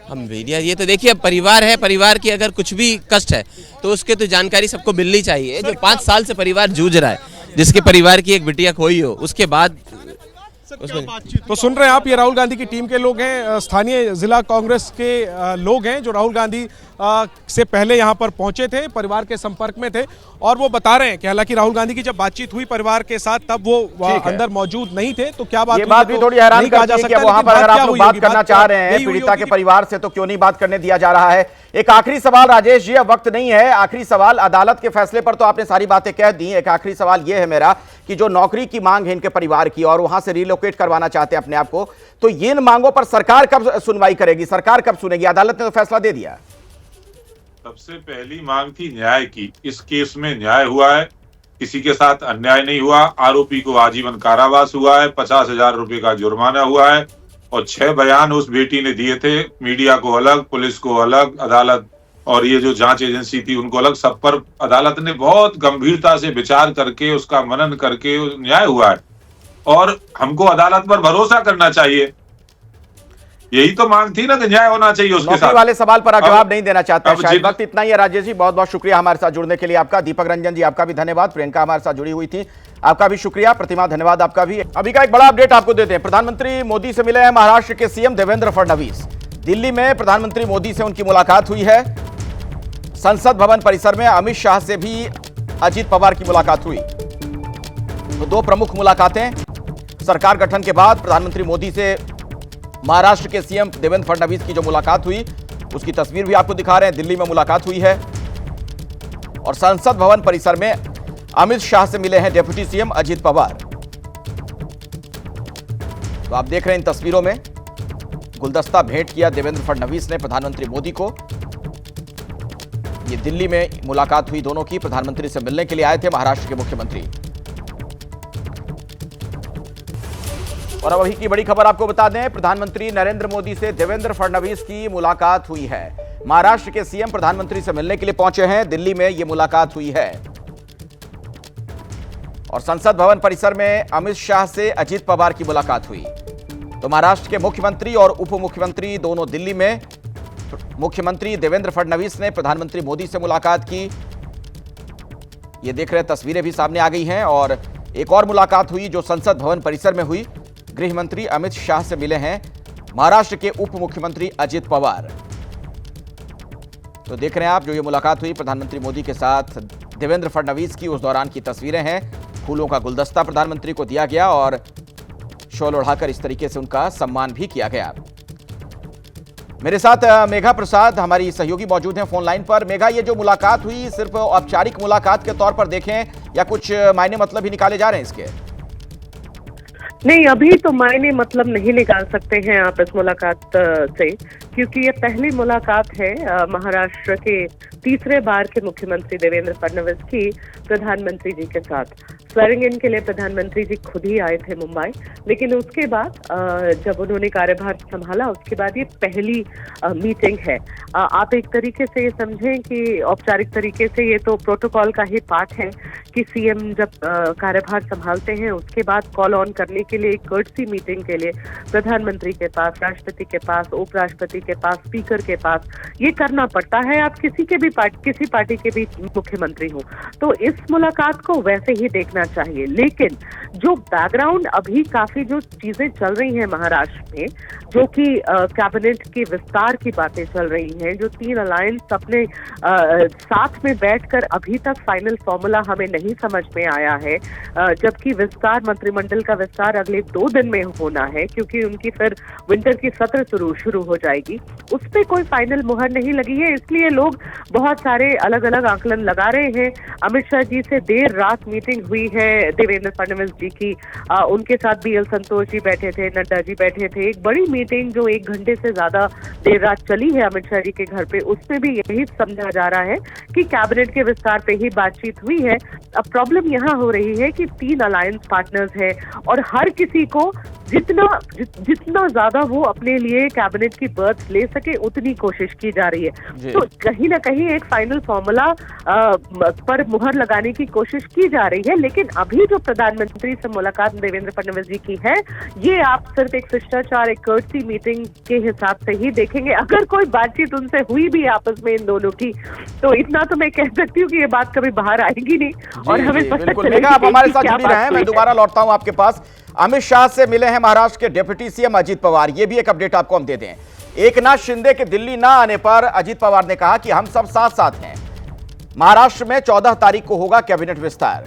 हम मीडिया, ये तो देखिए परिवार है, परिवार की अगर कुछ भी कष्ट है तो उसके तो जानकारी सबको मिलनी चाहिए। जो 5 साल से परिवार जूझ रहा है, जिसके परिवार की एक बिटिया खोई हो, उसके बाद तो सुन रहे हैं आप, ये राहुल गांधी की टीम के लोग हैं, स्थानीय जिला कांग्रेस के लोग हैं जो राहुल गांधी से पहले यहां पर पहुंचे थे, परिवार के संपर्क में थे, और वो बता रहे हैं कि हालांकि राहुल गांधी की जब बातचीत हुई परिवार के साथ तब वो अंदर मौजूद नहीं थे। तो क्या बात, ये बात भी थोड़ी हैरान करती है कि वहां पर अगर आप लोग बात करना चाह रहे हैं पीड़िता के परिवार से, तो क्यों नहीं बात करने दिया जा रहा है? एक आखिरी सवाल राजेश जी, अब वक्त नहीं है, आखिरी सवाल, अदालत के फैसले पर तो आपने सारी बातें कह दी, एक आखिरी सवाल ये है मेरा कि जो नौकरी की मांग है इनके परिवार की और वहां से रिलोकेट करवाना चाहते हैं अपने आप को, तो इन मांगों पर सरकार कब सुनवाई करेगी, सरकार कब सुनेगी? अदालत ने तो फैसला दे दिया। सबसे पहली मांग थी न्याय की, इस केस में न्याय हुआ है, किसी के साथ अन्याय नहीं हुआ। आरोपी को आजीवन कारावास हुआ है, 50,000 रुपए का जुर्माना हुआ है, और 6 बयान उस बेटी ने दिए थे, मीडिया को अलग, पुलिस को अलग, अदालत और ये जो जांच एजेंसी थी उनको अलग, सब पर अदालत ने बहुत गंभीरता से विचार करके उसका मनन करके न्याय हुआ है, और हमको अदालत पर भरोसा करना चाहिए। यही तो मांग थी ना कि न्याय होना चाहिए उसके साथ। वाले सवाल पर जवाब नहीं देना चाहता है शायद, वक्त इतना ही है। राजेश जी बहुत बहुत शुक्रिया हमारे साथ जुड़ने के लिए आपका। दीपक रंजन जी आपका भी धन्यवाद, प्रियंका हमारे साथ जुड़ी हुई थी, आपका भी शुक्रिया। प्रतिमा धन्यवाद आपका भी। अभी का एक बड़ा अपडेट आपको देते हैं। प्रधानमंत्री मोदी से मिले हैं महाराष्ट्र के सीएम देवेंद्र फडणवीस। दिल्ली में प्रधानमंत्री मोदी से उनकी मुलाकात हुई है। संसद भवन परिसर में अमित शाह से भी अजीत पवार की मुलाकात हुई। तो 2 प्रमुख मुलाकातें। सरकार गठन के बाद प्रधानमंत्री मोदी से महाराष्ट्र के सीएम देवेंद्र फडणवीस की जो मुलाकात हुई उसकी तस्वीर भी आपको दिखा रहे हैं। दिल्ली में मुलाकात हुई है और संसद भवन परिसर में अमित शाह से मिले हैं डिप्टी सीएम अजीत पवार। तो आप देख रहे हैं इन तस्वीरों में गुलदस्ता भेंट किया देवेंद्र फडणवीस ने प्रधानमंत्री मोदी को। ये दिल्ली में मुलाकात हुई दोनों की, प्रधानमंत्री से मिलने के लिए आए थे महाराष्ट्र के मुख्यमंत्री। और अब अभी की बड़ी खबर आपको बता दें, प्रधानमंत्री नरेंद्र मोदी से देवेंद्र फडणवीस की मुलाकात हुई है। महाराष्ट्र के सीएम प्रधानमंत्री से मिलने के लिए पहुंचे हैं, दिल्ली में यह मुलाकात हुई है। और संसद भवन परिसर में अमित शाह से अजीत पवार की मुलाकात हुई। तो महाराष्ट्र के मुख्यमंत्री और उप मुख्यमंत्री दोनों दिल्ली में। मुख्यमंत्री देवेंद्र फडणवीस ने प्रधानमंत्री मोदी से मुलाकात की। ये देख रहे तस्वीरें भी सामने आ गई हैं। और एक और मुलाकात हुई जो संसद भवन परिसर में हुई। गृह मंत्री अमित शाह से मिले हैं महाराष्ट्र के उप मुख्यमंत्री अजीत पवार। तो देख रहे हैं आप जो ये मुलाकात हुई प्रधानमंत्री मोदी के साथ देवेंद्र फडणवीस की, उस दौरान की तस्वीरें हैं। फूलों का गुलदस्ता प्रधानमंत्री को दिया गया और शॉल ओढ़ाकर इस तरीके से उनका सम्मान भी किया गया। मेरे साथ मेघा प्रसाद हमारी सहयोगी मौजूद हैं फोन लाइन पर। मेघा, ये जो मुलाकात हुई सिर्फ औपचारिक मुलाकात के तौर पर देखें या कुछ मायने मतलब ही निकाले जा रहे हैं इसके? नहीं, अभी तो मायने मतलब नहीं निकाल सकते हैं आप इस मुलाकात से, क्योंकि ये पहली मुलाकात है महाराष्ट्र के तीसरे बार के मुख्यमंत्री देवेंद्र फडणवीस की प्रधानमंत्री जी के साथ। स्वेरिंग इन के लिए प्रधानमंत्री जी खुद ही आए थे मुंबई, लेकिन उसके बाद जब उन्होंने कार्यभार संभाला उसके बाद ये पहली मीटिंग है। आप एक तरीके से ये समझें कि औपचारिक तरीके से ये तो प्रोटोकॉल का ही पार्ट है कि सीएम जब कार्यभार संभालते हैं उसके बाद कॉल ऑन करने के लिए एक कर्टसी मीटिंग के लिए प्रधानमंत्री के पास, राष्ट्रपति के पास, उपराष्ट्रपति के पास, स्पीकर के पास ये करना पड़ता है। आप किसी पार्टी के भी मुख्यमंत्री हो तो इस मुलाकात को वैसे ही देखना चाहिए। लेकिन जो बैकग्राउंड अभी काफी जो चीजें चल रही हैं महाराष्ट्र में, जो कि कैबिनेट के विस्तार की बातें चल रही हैं, जो 3 अलायंस अपने साथ में बैठकर अभी तक फाइनल फॉर्मूला हमें नहीं समझ में आया है, जबकि विस्तार मंत्रिमंडल का विस्तार अगले 2 दिन में होना है क्योंकि उनकी फिर विंटर की सत्र शुरू हो जाएगी। उस पर कोई फाइनल मुहर नहीं लगी है, इसलिए लोग बहुत सारे अलग अलग आकलन लगा रहे हैं। अमित शाह जी से देर रात मीटिंग हुई है देवेंद्र फडणवीस जी की, उनके साथ BL संतोष जी बैठे थे, नड्डा जी बैठे थे। एक बड़ी मीटिंग जो 1 घंटे से ज्यादा देर रात चली है अमित शाह जी के घर पे, उसमें भी यही समझा जा रहा है कि कैबिनेट के विस्तार पे ही बातचीत हुई है। अब प्रॉब्लम यहाँ हो रही है कि 3 अलायंस पार्टनर्स हैं और हर किसी को जितना ज्यादा वो अपने लिए कैबिनेट की बर्थ ले सके उतनी कोशिश की जा रही है। तो कहीं ना कहीं एक फाइनल फॉर्मूला पर मुहर लगाने की कोशिश की जा रही है। लेकिन अभी जो प्रधानमंत्री से मुलाकात देवेंद्र फडणवीस जी की है, ये आप सिर्फ एक शिष्टाचार, एक कर्टसी मीटिंग के हिसाब से ही देखेंगे। अगर कोई बातचीत उनसे हुई भी आपस में इन दोनों की, तो इतना तो मैं कह सकती हूँ कि ये बात कभी बाहर आएगी नहीं और हमें पता चलेगा। आप हमारे साथ जुड़ी रहे हैं, मैं दोबारा लौटता हूं आपके पास। अमित शाह से मिले हैं महाराष्ट्र के डिप्टी सीएम अजीत पवार। ये भी एक अपडेट आपको हम दे दें। एकनाथ शिंदे के दिल्ली ना आने पर अजीत पवार ने कहा कि हम सब साथ साथ हैं। महाराष्ट्र में 14 तारीख को होगा कैबिनेट विस्तार।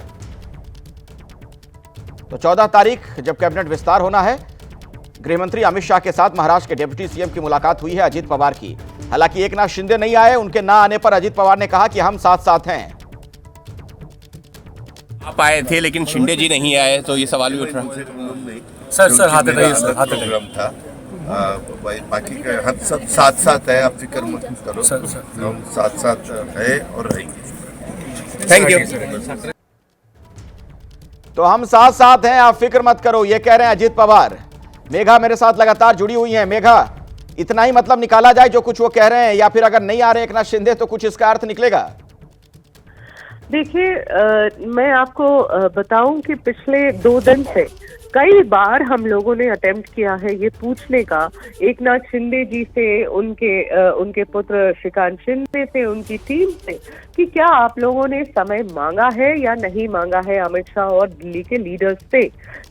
तो 14 तारीख जब कैबिनेट विस्तार होना है, गृहमंत्री अमित शाह के साथ महाराष्ट्र के डिप्टी सीएम की मुलाकात हुई है अजीत पवार की। हालांकि एकनाथ शिंदे नहीं आए, उनके ना आने पर अजीत पवार ने कहा कि हम साथ साथ हैं। आप आए थे लेकिन शिंदे जी नहीं आए, तो ये सवाल भी उठ रहा है। सर हाथ हटाइए सर, हाथ हटाइए। था बाकी का हम सब साथ साथ है, आप फिक्र मत करो सर, हम साथ साथ है और रहेंगे। Thank you. तो हम साथ साथ हैं, आप फिक्र मत करो, ये कह रहे हैं अजीत पवार। मेघा मेरे साथ लगातार जुड़ी हुई हैं। मेघा, इतना ही मतलब निकाला जाए जो कुछ वो कह रहे हैं, या फिर अगर नहीं आ रहे एकनाथ शिंदे तो कुछ इसका अर्थ निकलेगा? देखिए, मैं आपको बताऊं कि पिछले 2 दिन से कई बार हम लोगों ने अटेम्प्ट किया है ये पूछने का एकनाथ शिंदे जी से, उनके पुत्र श्रीकांत शिंदे से, उनकी टीम से, कि क्या आप लोगों ने समय मांगा है या नहीं मांगा है अमित शाह और दिल्ली के लीडर्स से।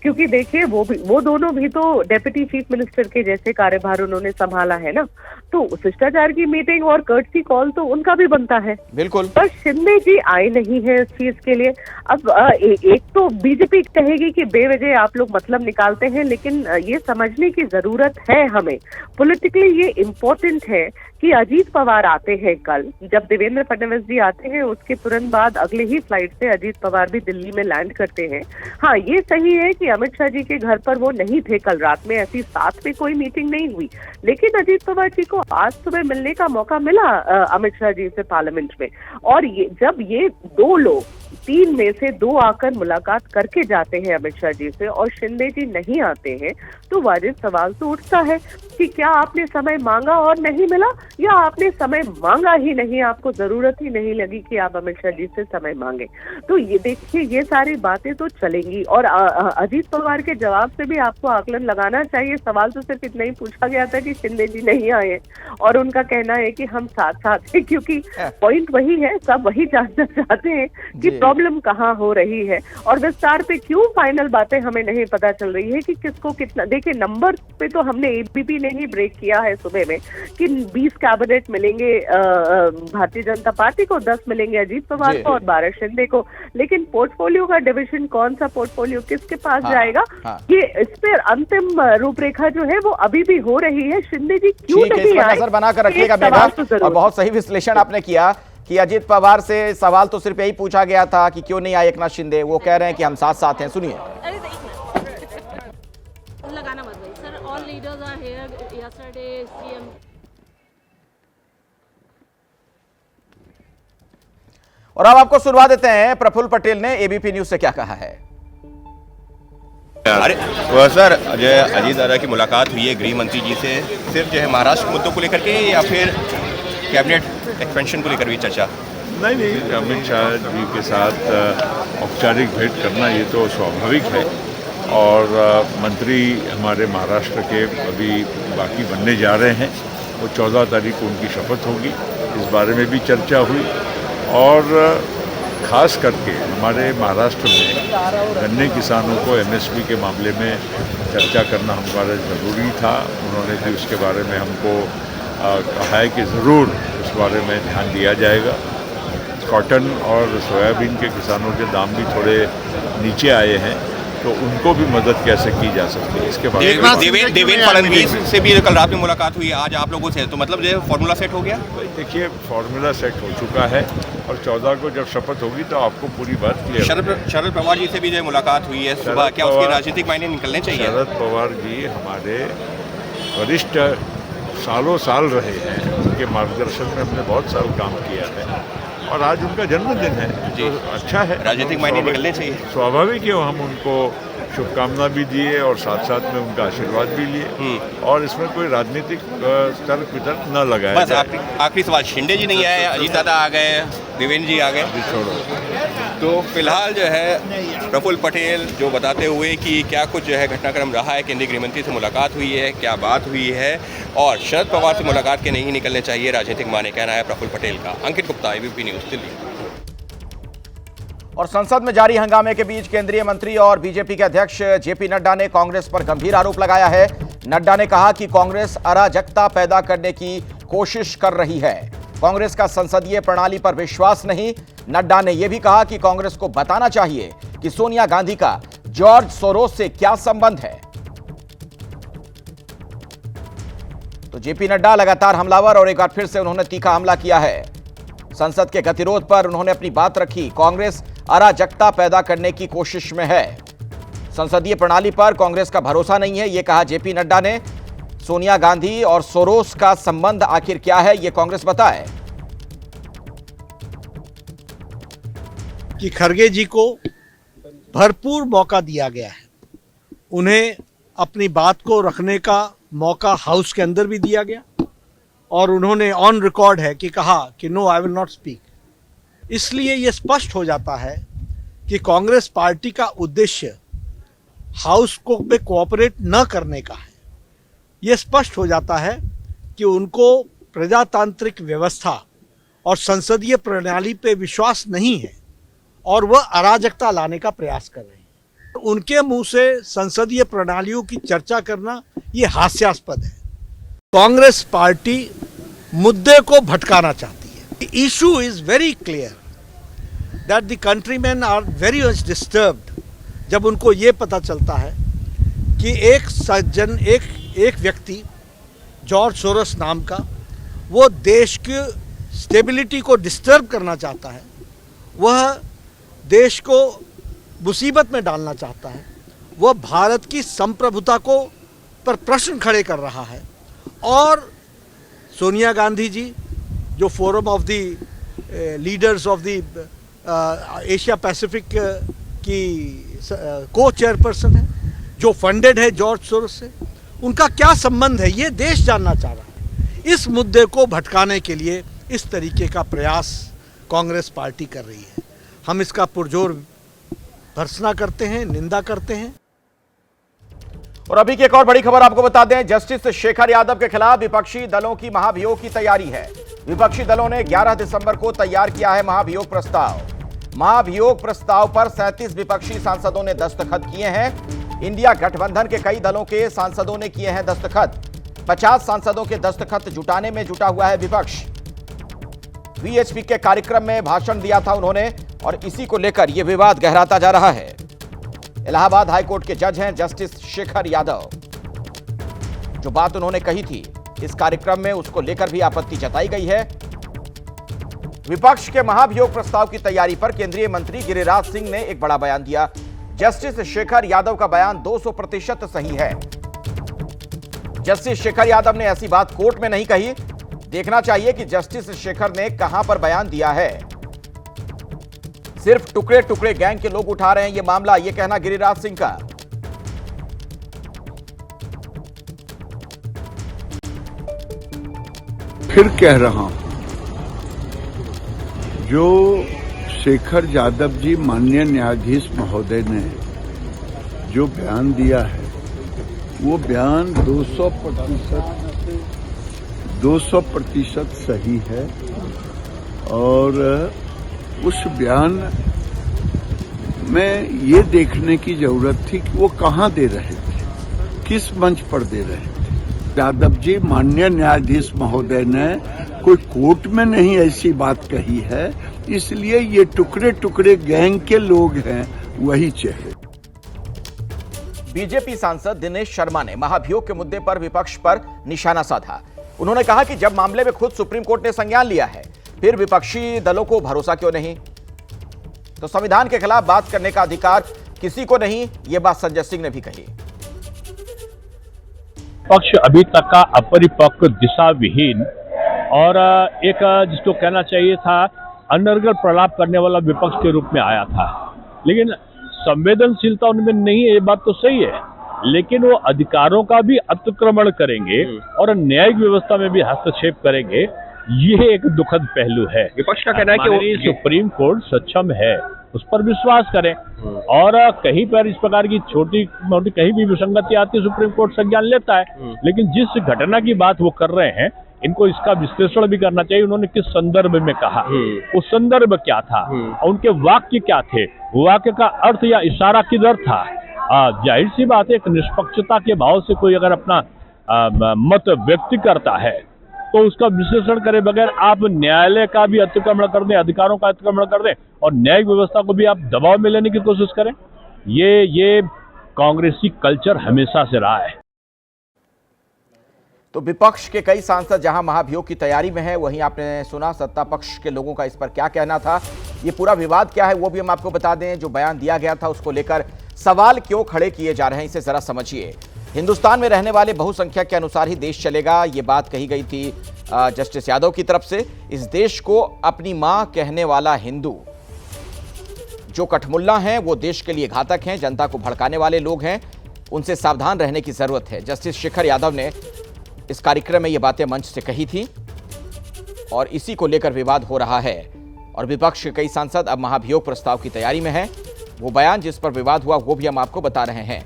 क्योंकि देखिए, वो दोनों भी तो डेप्यूटी चीफ मिनिस्टर के जैसे कार्यभार उन्होंने संभाला है ना, तो शिष्टाचार की मीटिंग और कर्टसी कॉल तो उनका भी बनता है। बिल्कुल। पर शिंदे जी आए नहीं है इस चीज के लिए। अब एक तो बीजेपी कहेगी कि बेवजह आप लोग मतलब निकालते हैं, लेकिन ये समझने की जरूरत है हमें, पॉलिटिकली ये इम्पोर्टेंट है कि अजीत पवार आते हैं कल। जब देवेंद्र फडणवीस जी आते हैं उसके तुरंत बाद अगले ही फ्लाइट से अजीत पवार भी दिल्ली में लैंड करते हैं। हाँ, ये सही है कि अमित शाह जी के घर पर वो नहीं थे कल रात में, ऐसी साथ में कोई मीटिंग नहीं हुई, लेकिन अजीत पवार जी को आज सुबह मिलने का मौका मिला अमित शाह जी से पार्लियामेंट में। और जब ये 2 लोग 3 में से 2 आकर मुलाकात करके जाते हैं अमित शाह जी से और शिंदे जी नहीं आते हैं, तो वाजिब सवाल तो उठता है कि क्या आपने समय मांगा और नहीं मिला, या आपने समय मांगा ही नहीं, आपको जरूरत ही नहीं लगी कि आप अमित शाह जी से समय मांगे। तो ये देखिए, ये सारी बातें तो चलेंगी। और अजीत पवार के जवाब से भी आपको आकलन लगाना चाहिए। सवाल तो सिर्फ इतना ही पूछा गया था कि शिंदे जी नहीं आए, और उनका कहना है कि हम साथ साथ हैं, क्योंकि पॉइंट वही है, सब वही जानना चाहते हैं कि प्रॉब्लम कहाँ हो रही है और विस्तार पे क्यों फाइनल बातें हमें नहीं पता चल रही है कि किसको कितना। देखिए, नंबर पे तो हमने एबीपी ने ही ब्रेक किया है सुबह में कि 20 कैबिनेट मिलेंगे भारतीय जनता पार्टी को, 10 मिलेंगे अजीत पवार को और 12 शिंदे को, लेकिन पोर्टफोलियो का डिवीजन, कौन सा पोर्टफोलियो किसके पास जाएगा, ये इस पर अंतिम रूपरेखा जो है वो अभी भी हो रही है। शिंदे जी क्यों नहीं आए, नजर बनाकर रखिएगा मेघा। और बहुत सही विश्लेषण आपने किया कि अजीत पवार से सवाल तो सिर्फ यही पूछा गया था कि क्यों नहीं आए एकनाथ शिंदे, वो कह रहे हैं कि हम साथ साथ हैं। सुनिए। लगाना मत भाई sir, all leaders are here, yesterday CM और अब आपको सुनवा देते हैं प्रफुल्ल पटेल ने एबीपी न्यूज से क्या कहा है। अरे वो सर, जो है अजीत दादा की मुलाकात हुई है गृह मंत्री जी से, सिर्फ जो है महाराष्ट्र मुद्दों को लेकर के या फिर कैबिनेट एक्सपेंशन को लेकर भी चर्चा? नहीं, अमित शाह जी के साथ औपचारिक भेंट करना ये तो स्वाभाविक है। और मंत्री हमारे महाराष्ट्र के अभी बाकी बनने जा रहे हैं, वो 14 तारीख को उनकी शपथ होगी, इस बारे में भी चर्चा हुई। और ख़ास करके हमारे महाराष्ट्र में गन्ने किसानों को एमएसपी के मामले में चर्चा करना हमारा ज़रूरी था। उन्होंने भी उसके बारे में हमको कहा है कि ज़रूर उस बारे में ध्यान दिया जाएगा। कॉटन और सोयाबीन के किसानों के दाम भी थोड़े नीचे आए हैं, तो उनको भी मदद कैसे की जा सकती है इसके बारे में। देवेंद्र फडणवीस से भी कल रात में मुलाकात हुई, आज आप लोगों से, तो मतलब जो फॉर्मूला सेट हो गया? देखिए, फॉर्मूला सेट हो चुका है और 14 को जब शपथ होगी तो आपको पूरी बात क्लियर। शरद पवार जी से भी जो मुलाकात हुई है सुबह, क्या उसके राजनीतिक मायने निकलने चाहिए? शरद पवार जी हमारे वरिष्ठ सालों साल रहे हैं, उनके मार्गदर्शन में हमने बहुत साल काम किया है और आज उनका जन्मदिन है, तो अच्छा है। राजनीतिक मायने निकलने चाहिए, स्वाभाविक है। हम उनको शुभकामना भी दिए और साथ साथ में उनका आशीर्वाद भी लिए, और इसमें कोई राजनीतिक तर्क वितर्क न लगाया। बस आखिरी सवाल, शिंदे जी नहीं आए, अजीत दादा आ गए, देवेंद्र जी आ गए, छोड़ो। तो फिलहाल जो है प्रफुल्ल पटेल जो बताते हुए कि क्या कुछ जो है घटनाक्रम रहा है, केंद्रीय गृह मंत्री से मुलाकात हुई है, क्या बात हुई है, और शरद पवार से मुलाकात के नहीं निकलने चाहिए राजनीतिक माने, कहना है प्रफुल्ल पटेल का। अंकित गुप्ता, एबीपी न्यूज, दिल्ली। और संसद में जारी हंगामे के बीच केंद्रीय मंत्री और बीजेपी के अध्यक्ष जेपी नड्डा ने कांग्रेस पर गंभीर आरोप लगाया है। नड्डा ने कहा कि कांग्रेस अराजकता पैदा करने की कोशिश कर रही है, कांग्रेस का संसदीय प्रणाली पर विश्वास नहीं। नड्डा ने यह भी कहा कि कांग्रेस को बताना चाहिए कि सोनिया गांधी का जॉर्ज सोरोस से क्या संबंध है। तो जेपी नड्डा लगातार हमलावर और एक बार फिर से उन्होंने तीखा हमला किया है। संसद के गतिरोध पर उन्होंने अपनी बात रखी। कांग्रेस अराजकता पैदा करने की कोशिश में है, संसदीय प्रणाली पर कांग्रेस का भरोसा नहीं है, यह कहा जेपी नड्डा ने। सोनिया गांधी और सोरोस का संबंध आखिर क्या है, यह कांग्रेस बताए। कि खरगे जी को भरपूर मौका दिया गया है, उन्हें अपनी बात को रखने का मौका हाउस के अंदर भी दिया गया और उन्होंने ऑन रिकॉर्ड है कि कहा कि no, I will not speak. इसलिए यह स्पष्ट हो जाता है कि कांग्रेस पार्टी का उद्देश्य हाउस को में कोऑपरेट न करने का है। यह स्पष्ट हो जाता है कि उनको प्रजातांत्रिक व्यवस्था और संसदीय प्रणाली पे विश्वास नहीं है और वह अराजकता लाने का प्रयास कर रहे हैं। उनके मुंह से संसदीय प्रणालियों की चर्चा करना ये हास्यास्पद है। कांग्रेस पार्टी मुद्दे को भटकाना चाहती है। The issue is very clear that the countrymen are very much disturbed जब उनको ये पता चलता है कि एक सज्जन, एक व्यक्ति जॉर्ज सोरोस नाम का, वो देश की स्टेबिलिटी को डिस्टर्ब करना चाहता है, वह देश को मुसीबत में डालना चाहता है, वह भारत की संप्रभुता को पर प्रश्न खड़े कर रहा है। और सोनिया गांधी जी जो forum of the leaders of the Asia Pacific की को चेयरपर्सन है, जो फंडेड है जॉर्ज सोरोस से, उनका क्या संबंध है ये देश जानना चाह रहा है। इस मुद्दे को भटकाने के लिए इस तरीके का प्रयास कांग्रेस पार्टी कर रही है। हम इसका पुरजोर भर्त्सना करते हैं, निंदा करते हैं। और अभी की एक और बड़ी खबर आपको बता दें, जस्टिस शेखर यादव के खिलाफ विपक्षी दलों की महाभियोग की तैयारी है। विपक्षी दलों ने 11 दिसंबर को तैयार किया है महाभियोग प्रस्ताव। महाभियोग प्रस्ताव पर 37 विपक्षी सांसदों ने दस्तखत किए हैं। इंडिया गठबंधन के कई दलों के सांसदों ने किए हैं दस्तखत। 50 सांसदों के दस्तखत जुटाने में जुटा हुआ है विपक्ष। वीएचपी के कार्यक्रम में भाषण दिया था उन्होंने और इसी को लेकर यह विवाद गहराता जा रहा है। इलाहाबाद हाईकोर्ट के जज हैं जस्टिस शेखर यादव। जो बात उन्होंने कही थी इस कार्यक्रम में, उसको लेकर भी आपत्ति जताई गई है। विपक्ष के महाभियोग प्रस्ताव की तैयारी पर केंद्रीय मंत्री गिरिराज सिंह ने एक बड़ा बयान दिया। जस्टिस शेखर यादव का बयान 200% सही है। जस्टिस शेखर यादव ने ऐसी बात कोर्ट में नहीं कही। देखना चाहिए कि जस्टिस शेखर ने कहां पर बयान दिया है। सिर्फ टुकड़े टुकड़े गैंग के लोग उठा रहे हैं ये मामला, ये कहना गिरिराज सिंह का। फिर कह रहा हूं, जो शेखर यादव जी माननीय न्यायाधीश महोदय ने जो बयान दिया है वो बयान 200% सही है और उस बयान में ये देखने की जरूरत थी कि वो कहाँ दे रहे थे, किस मंच पर दे रहे थे। यादव जी माननीय न्यायाधीश महोदय ने कोई कोर्ट में नहीं ऐसी बात कही है, इसलिए ये टुकड़े टुकड़े गैंग के लोग हैं वही चेहरे। बीजेपी सांसद दिनेश शर्मा ने महाभियोग के मुद्दे पर विपक्ष पर निशाना साधा। उन्होंने कहा कि जब मामले में खुद सुप्रीम कोर्ट ने संज्ञान लिया है, फिर विपक्षी दलों को भरोसा क्यों नहीं? तो संविधान के खिलाफ बात करने का अधिकार किसी को नहीं, यह बात संजय सिंह ने भी कही। पक्ष अभी तक का अपरिपक्व, दिशा विहीन और एक जिसको कहना चाहिए था अनर्गल प्रलाप करने वाला विपक्ष के रूप में आया था। लेकिन संवेदनशीलता उनमें नहीं है, ये बात तो सही है, लेकिन वो अधिकारों का भी अतिक्रमण करेंगे और न्यायिक व्यवस्था में भी हस्तक्षेप करेंगे, ये एक दुखद पहलू है। विपक्ष का कहना है कि सुप्रीम कोर्ट सक्षम है, उस पर विश्वास करें और कहीं पर इस प्रकार की छोटी मोटी कहीं भी विसंगति आती है सुप्रीम कोर्ट संज्ञान लेता है। लेकिन जिस घटना की बात वो कर रहे हैं, इनको इसका विश्लेषण भी करना चाहिए। उन्होंने किस संदर्भ में कहा, उस संदर्भ क्या था और उनके वाक्य क्या थे, वाक्य का अर्थ या इशारा किधर था। जाहिर सी बात है, एक निष्पक्षता के भाव से कोई अगर अपना मत व्यक्त करता है तो उसका विश्लेषण करे बगैर आप न्यायालय का भी अतिक्रमण कर दें, अधिकारों का अतिक्रमण कर दें और न्यायिक व्यवस्था को भी आप दबाव में लेने की कोशिश करें, ये कांग्रेसी कल्चर हमेशा से रहा है। तो विपक्ष के कई सांसद जहां महाभियोग की तैयारी में है, वहीं आपने सुना सत्ता पक्ष के लोगों का इस पर क्या कहना था। ये पूरा विवाद क्या है वो भी हम आपको बता दें। जो बयान दिया गया था उसको लेकर सवाल क्यों खड़े किए जा रहे हैं, इसे जरा समझिए। हिंदुस्तान में रहने वाले बहुसंख्यक के अनुसार ही देश चलेगा, ये बात कही गई थी जस्टिस यादव की तरफ से। इस देश को अपनी मां कहने वाला हिंदू जो कठमुल्ला हैं वो देश के लिए घातक हैं, जनता को भड़काने वाले लोग हैं, उनसे सावधान रहने की जरूरत है। जस्टिस शेखर यादव ने इस कार्यक्रम में ये बातें मंच से कही थी और इसी को लेकर विवाद हो रहा है और विपक्ष के कई सांसद अब महाभियोग प्रस्ताव की तैयारी में हैं। वो बयान जिस पर विवाद हुआ वो भी हम आपको बता रहे हैं।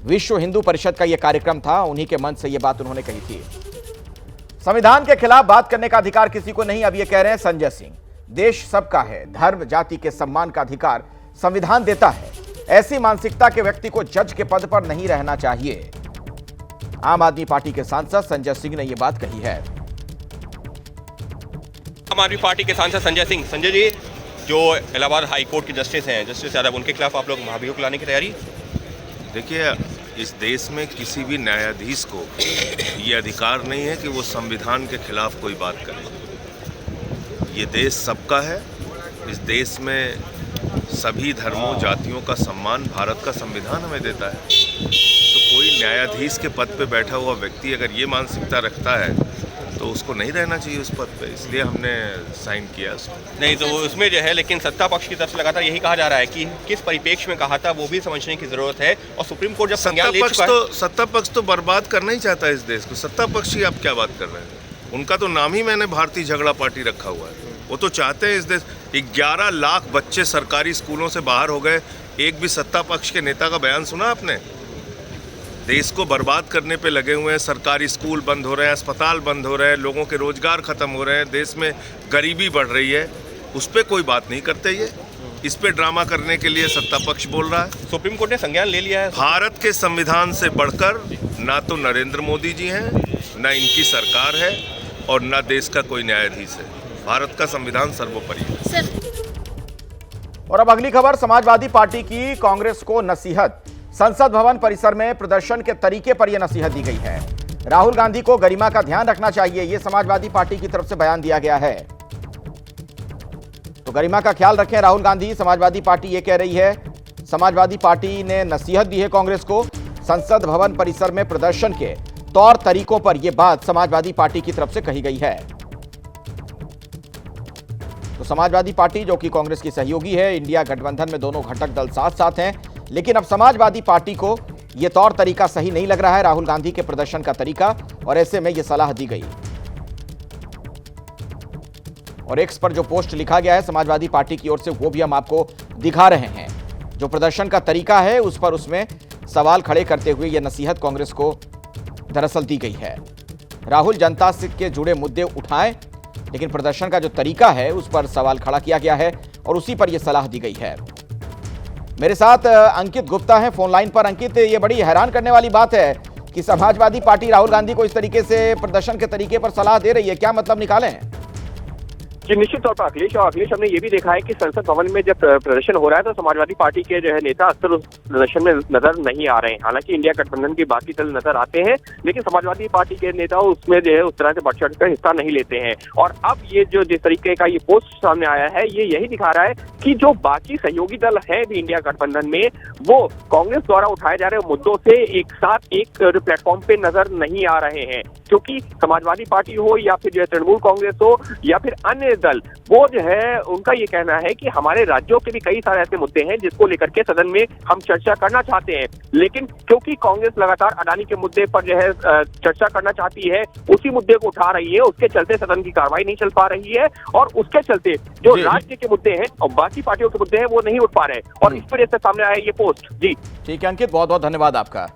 विश्व हिंदू परिषद का यह कार्यक्रम था, उन्हीं के मंच से यह बात उन्होंने कही थी। संविधान के खिलाफ बात करने का अधिकार किसी को नहीं, अब ये कह रहे हैं संजय सिंह। देश सबका है, धर्म जाति के सम्मान का अधिकार संविधान देता है। ऐसी मानसिकता के व्यक्ति को जज के पद पर नहीं रहना चाहिए। आम आदमी पार्टी के सांसद संजय सिंह ने यह बात कही है। आम आदमी पार्टी के सांसद संजय सिंह। संजय जी, जो इलाहाबाद हाई कोर्ट के जस्टिस हैं, जस्टिस यादव, उनके खिलाफ आप लोग महाभियोग लाने की तैयारी? देखिए, इस देश में किसी भी न्यायाधीश को ये अधिकार नहीं है कि वो संविधान के खिलाफ कोई बात करे। ये देश सबका है। इस देश में सभी धर्मों जातियों का सम्मान भारत का संविधान हमें देता है। तो कोई न्यायाधीश के पद पे बैठा हुआ व्यक्ति अगर ये मानसिकता रखता है तो उसको नहीं रहना चाहिए उस पद पे, इसलिए हमने साइन किया उसको। नहीं तो उसमें जो है, लेकिन सत्ता पक्ष की तरफ से लगातार यही कहा जा रहा है कि किस परिप्रेक्ष्य में कहा था वो भी समझने की जरूरत है। और सुप्रीम कोर्ट जब संज्ञान ले चुका है, सत्ता पक्ष तो बर्बाद करना ही चाहता है इस देश को। सत्ता पक्ष की आप क्या बात कर रहे हैं? उनका तो नाम ही मैंने भारतीय झगड़ा पार्टी रखा हुआ है। वो तो चाहते हैं इस देश 11 लाख बच्चे सरकारी स्कूलों से बाहर हो गए। एक भी सत्ता पक्ष के नेता का बयान सुना आपने? देश को बर्बाद करने पे लगे हुए हैं। सरकारी स्कूल बंद हो रहे हैं, अस्पताल बंद हो रहे हैं, लोगों के रोजगार खत्म हो रहे हैं, देश में गरीबी बढ़ रही है। उस पर कोई बात नहीं करते। ये इस पे ड्रामा करने के लिए सत्ता पक्ष बोल रहा है। सुप्रीम कोर्ट ने संज्ञान ले लिया है। भारत के संविधान से बढ़कर ना तो नरेंद्र मोदी जी हैं, ना इनकी सरकार है और ना देश का कोई न्यायाधीश है। भारत का संविधान सर्वोपरि है। और अब अगली खबर, समाजवादी पार्टी की कांग्रेस को नसीहत। संसद भवन परिसर में प्रदर्शन के तरीके पर यह नसीहत दी गई है। राहुल गांधी को गरिमा का ध्यान रखना चाहिए, यह समाजवादी पार्टी की तरफ से बयान दिया गया है। तो गरिमा का ख्याल रखें राहुल गांधी, समाजवादी पार्टी ये कह रही है। समाजवादी पार्टी ने नसीहत दी है कांग्रेस को। संसद भवन परिसर में प्रदर्शन के तौर तरीकों पर यह बात समाजवादी पार्टी की तरफ से कही गई है। तो समाजवादी पार्टी, जो कि कांग्रेस की सहयोगी है, इंडिया गठबंधन में दोनों घटक दल साथ साथ हैं, लेकिन अब समाजवादी पार्टी को यह तौर तरीका सही नहीं लग रहा है, राहुल गांधी के प्रदर्शन का तरीका, और ऐसे में यह सलाह दी गई। और एक्स पर जो पोस्ट लिखा गया है समाजवादी पार्टी की ओर से, वो भी हम आपको दिखा रहे हैं। जो प्रदर्शन का तरीका है उस पर उसमें सवाल खड़े करते हुए यह नसीहत कांग्रेस को दरअसल दी गई है। राहुल जनता से के जुड़े मुद्दे उठाएं, लेकिन प्रदर्शन का जो तरीका है उस पर सवाल खड़ा किया गया है और उसी पर यह सलाह दी गई है। मेरे साथ अंकित गुप्ता है फोन लाइन पर। अंकित, ये बड़ी हैरान करने वाली बात है कि समाजवादी पार्टी राहुल गांधी को इस तरीके से प्रदर्शन के तरीके पर सलाह दे रही है, क्या मतलब निकाले हैं? जी निश्चित तौर पर अखिलेश, और अखिलेश हमने ये भी देखा है कि संसद भवन में जब प्रदर्शन हो रहा है तो समाजवादी पार्टी के जो है नेता अक्सर उस प्रदर्शन में नजर नहीं आ रहे हैं। हालांकि इंडिया गठबंधन के बाकी दल नजर आते हैं, लेकिन समाजवादी पार्टी के नेता उसमें जो है उस तरह से बढ़ चढ़ कर हिस्सा नहीं लेते हैं। और अब ये जो जिस तरीके का ये पोस्ट सामने आया है, ये यही दिखा रहा है कि जो बाकी सहयोगी दल है भी इंडिया गठबंधन में, वो कांग्रेस द्वारा उठाए जा रहे मुद्दों से एक साथ एक प्लेटफॉर्म पे नजर नहीं आ रहे हैं। क्योंकि समाजवादी पार्टी हो या फिर जो है तृणमूल कांग्रेस हो या फिर अन्य दल, वो जो है उनका ये कहना है कि हमारे राज्यों के भी कई सारे ऐसे मुद्दे हैं जिसको लेकर के सदन में हम चर्चा करना चाहते हैं, लेकिन क्योंकि कांग्रेस लगातार अडानी के मुद्दे पर जो है चर्चा करना चाहती है, उसी मुद्दे को उठा रही है, उसके चलते सदन की कार्रवाई नहीं चल पा रही है और उसके चलते जो राज्य के मुद्दे हैं और बाकी पार्टियों के मुद्दे हैं वो नहीं उठ पा रहे हैं और इस वजह से सामने आया ये पोस्ट। जी ठीक है अंकित, बहुत बहुत धन्यवाद आपका।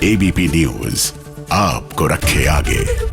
एबीपी न्यूज आपको रखे आगे।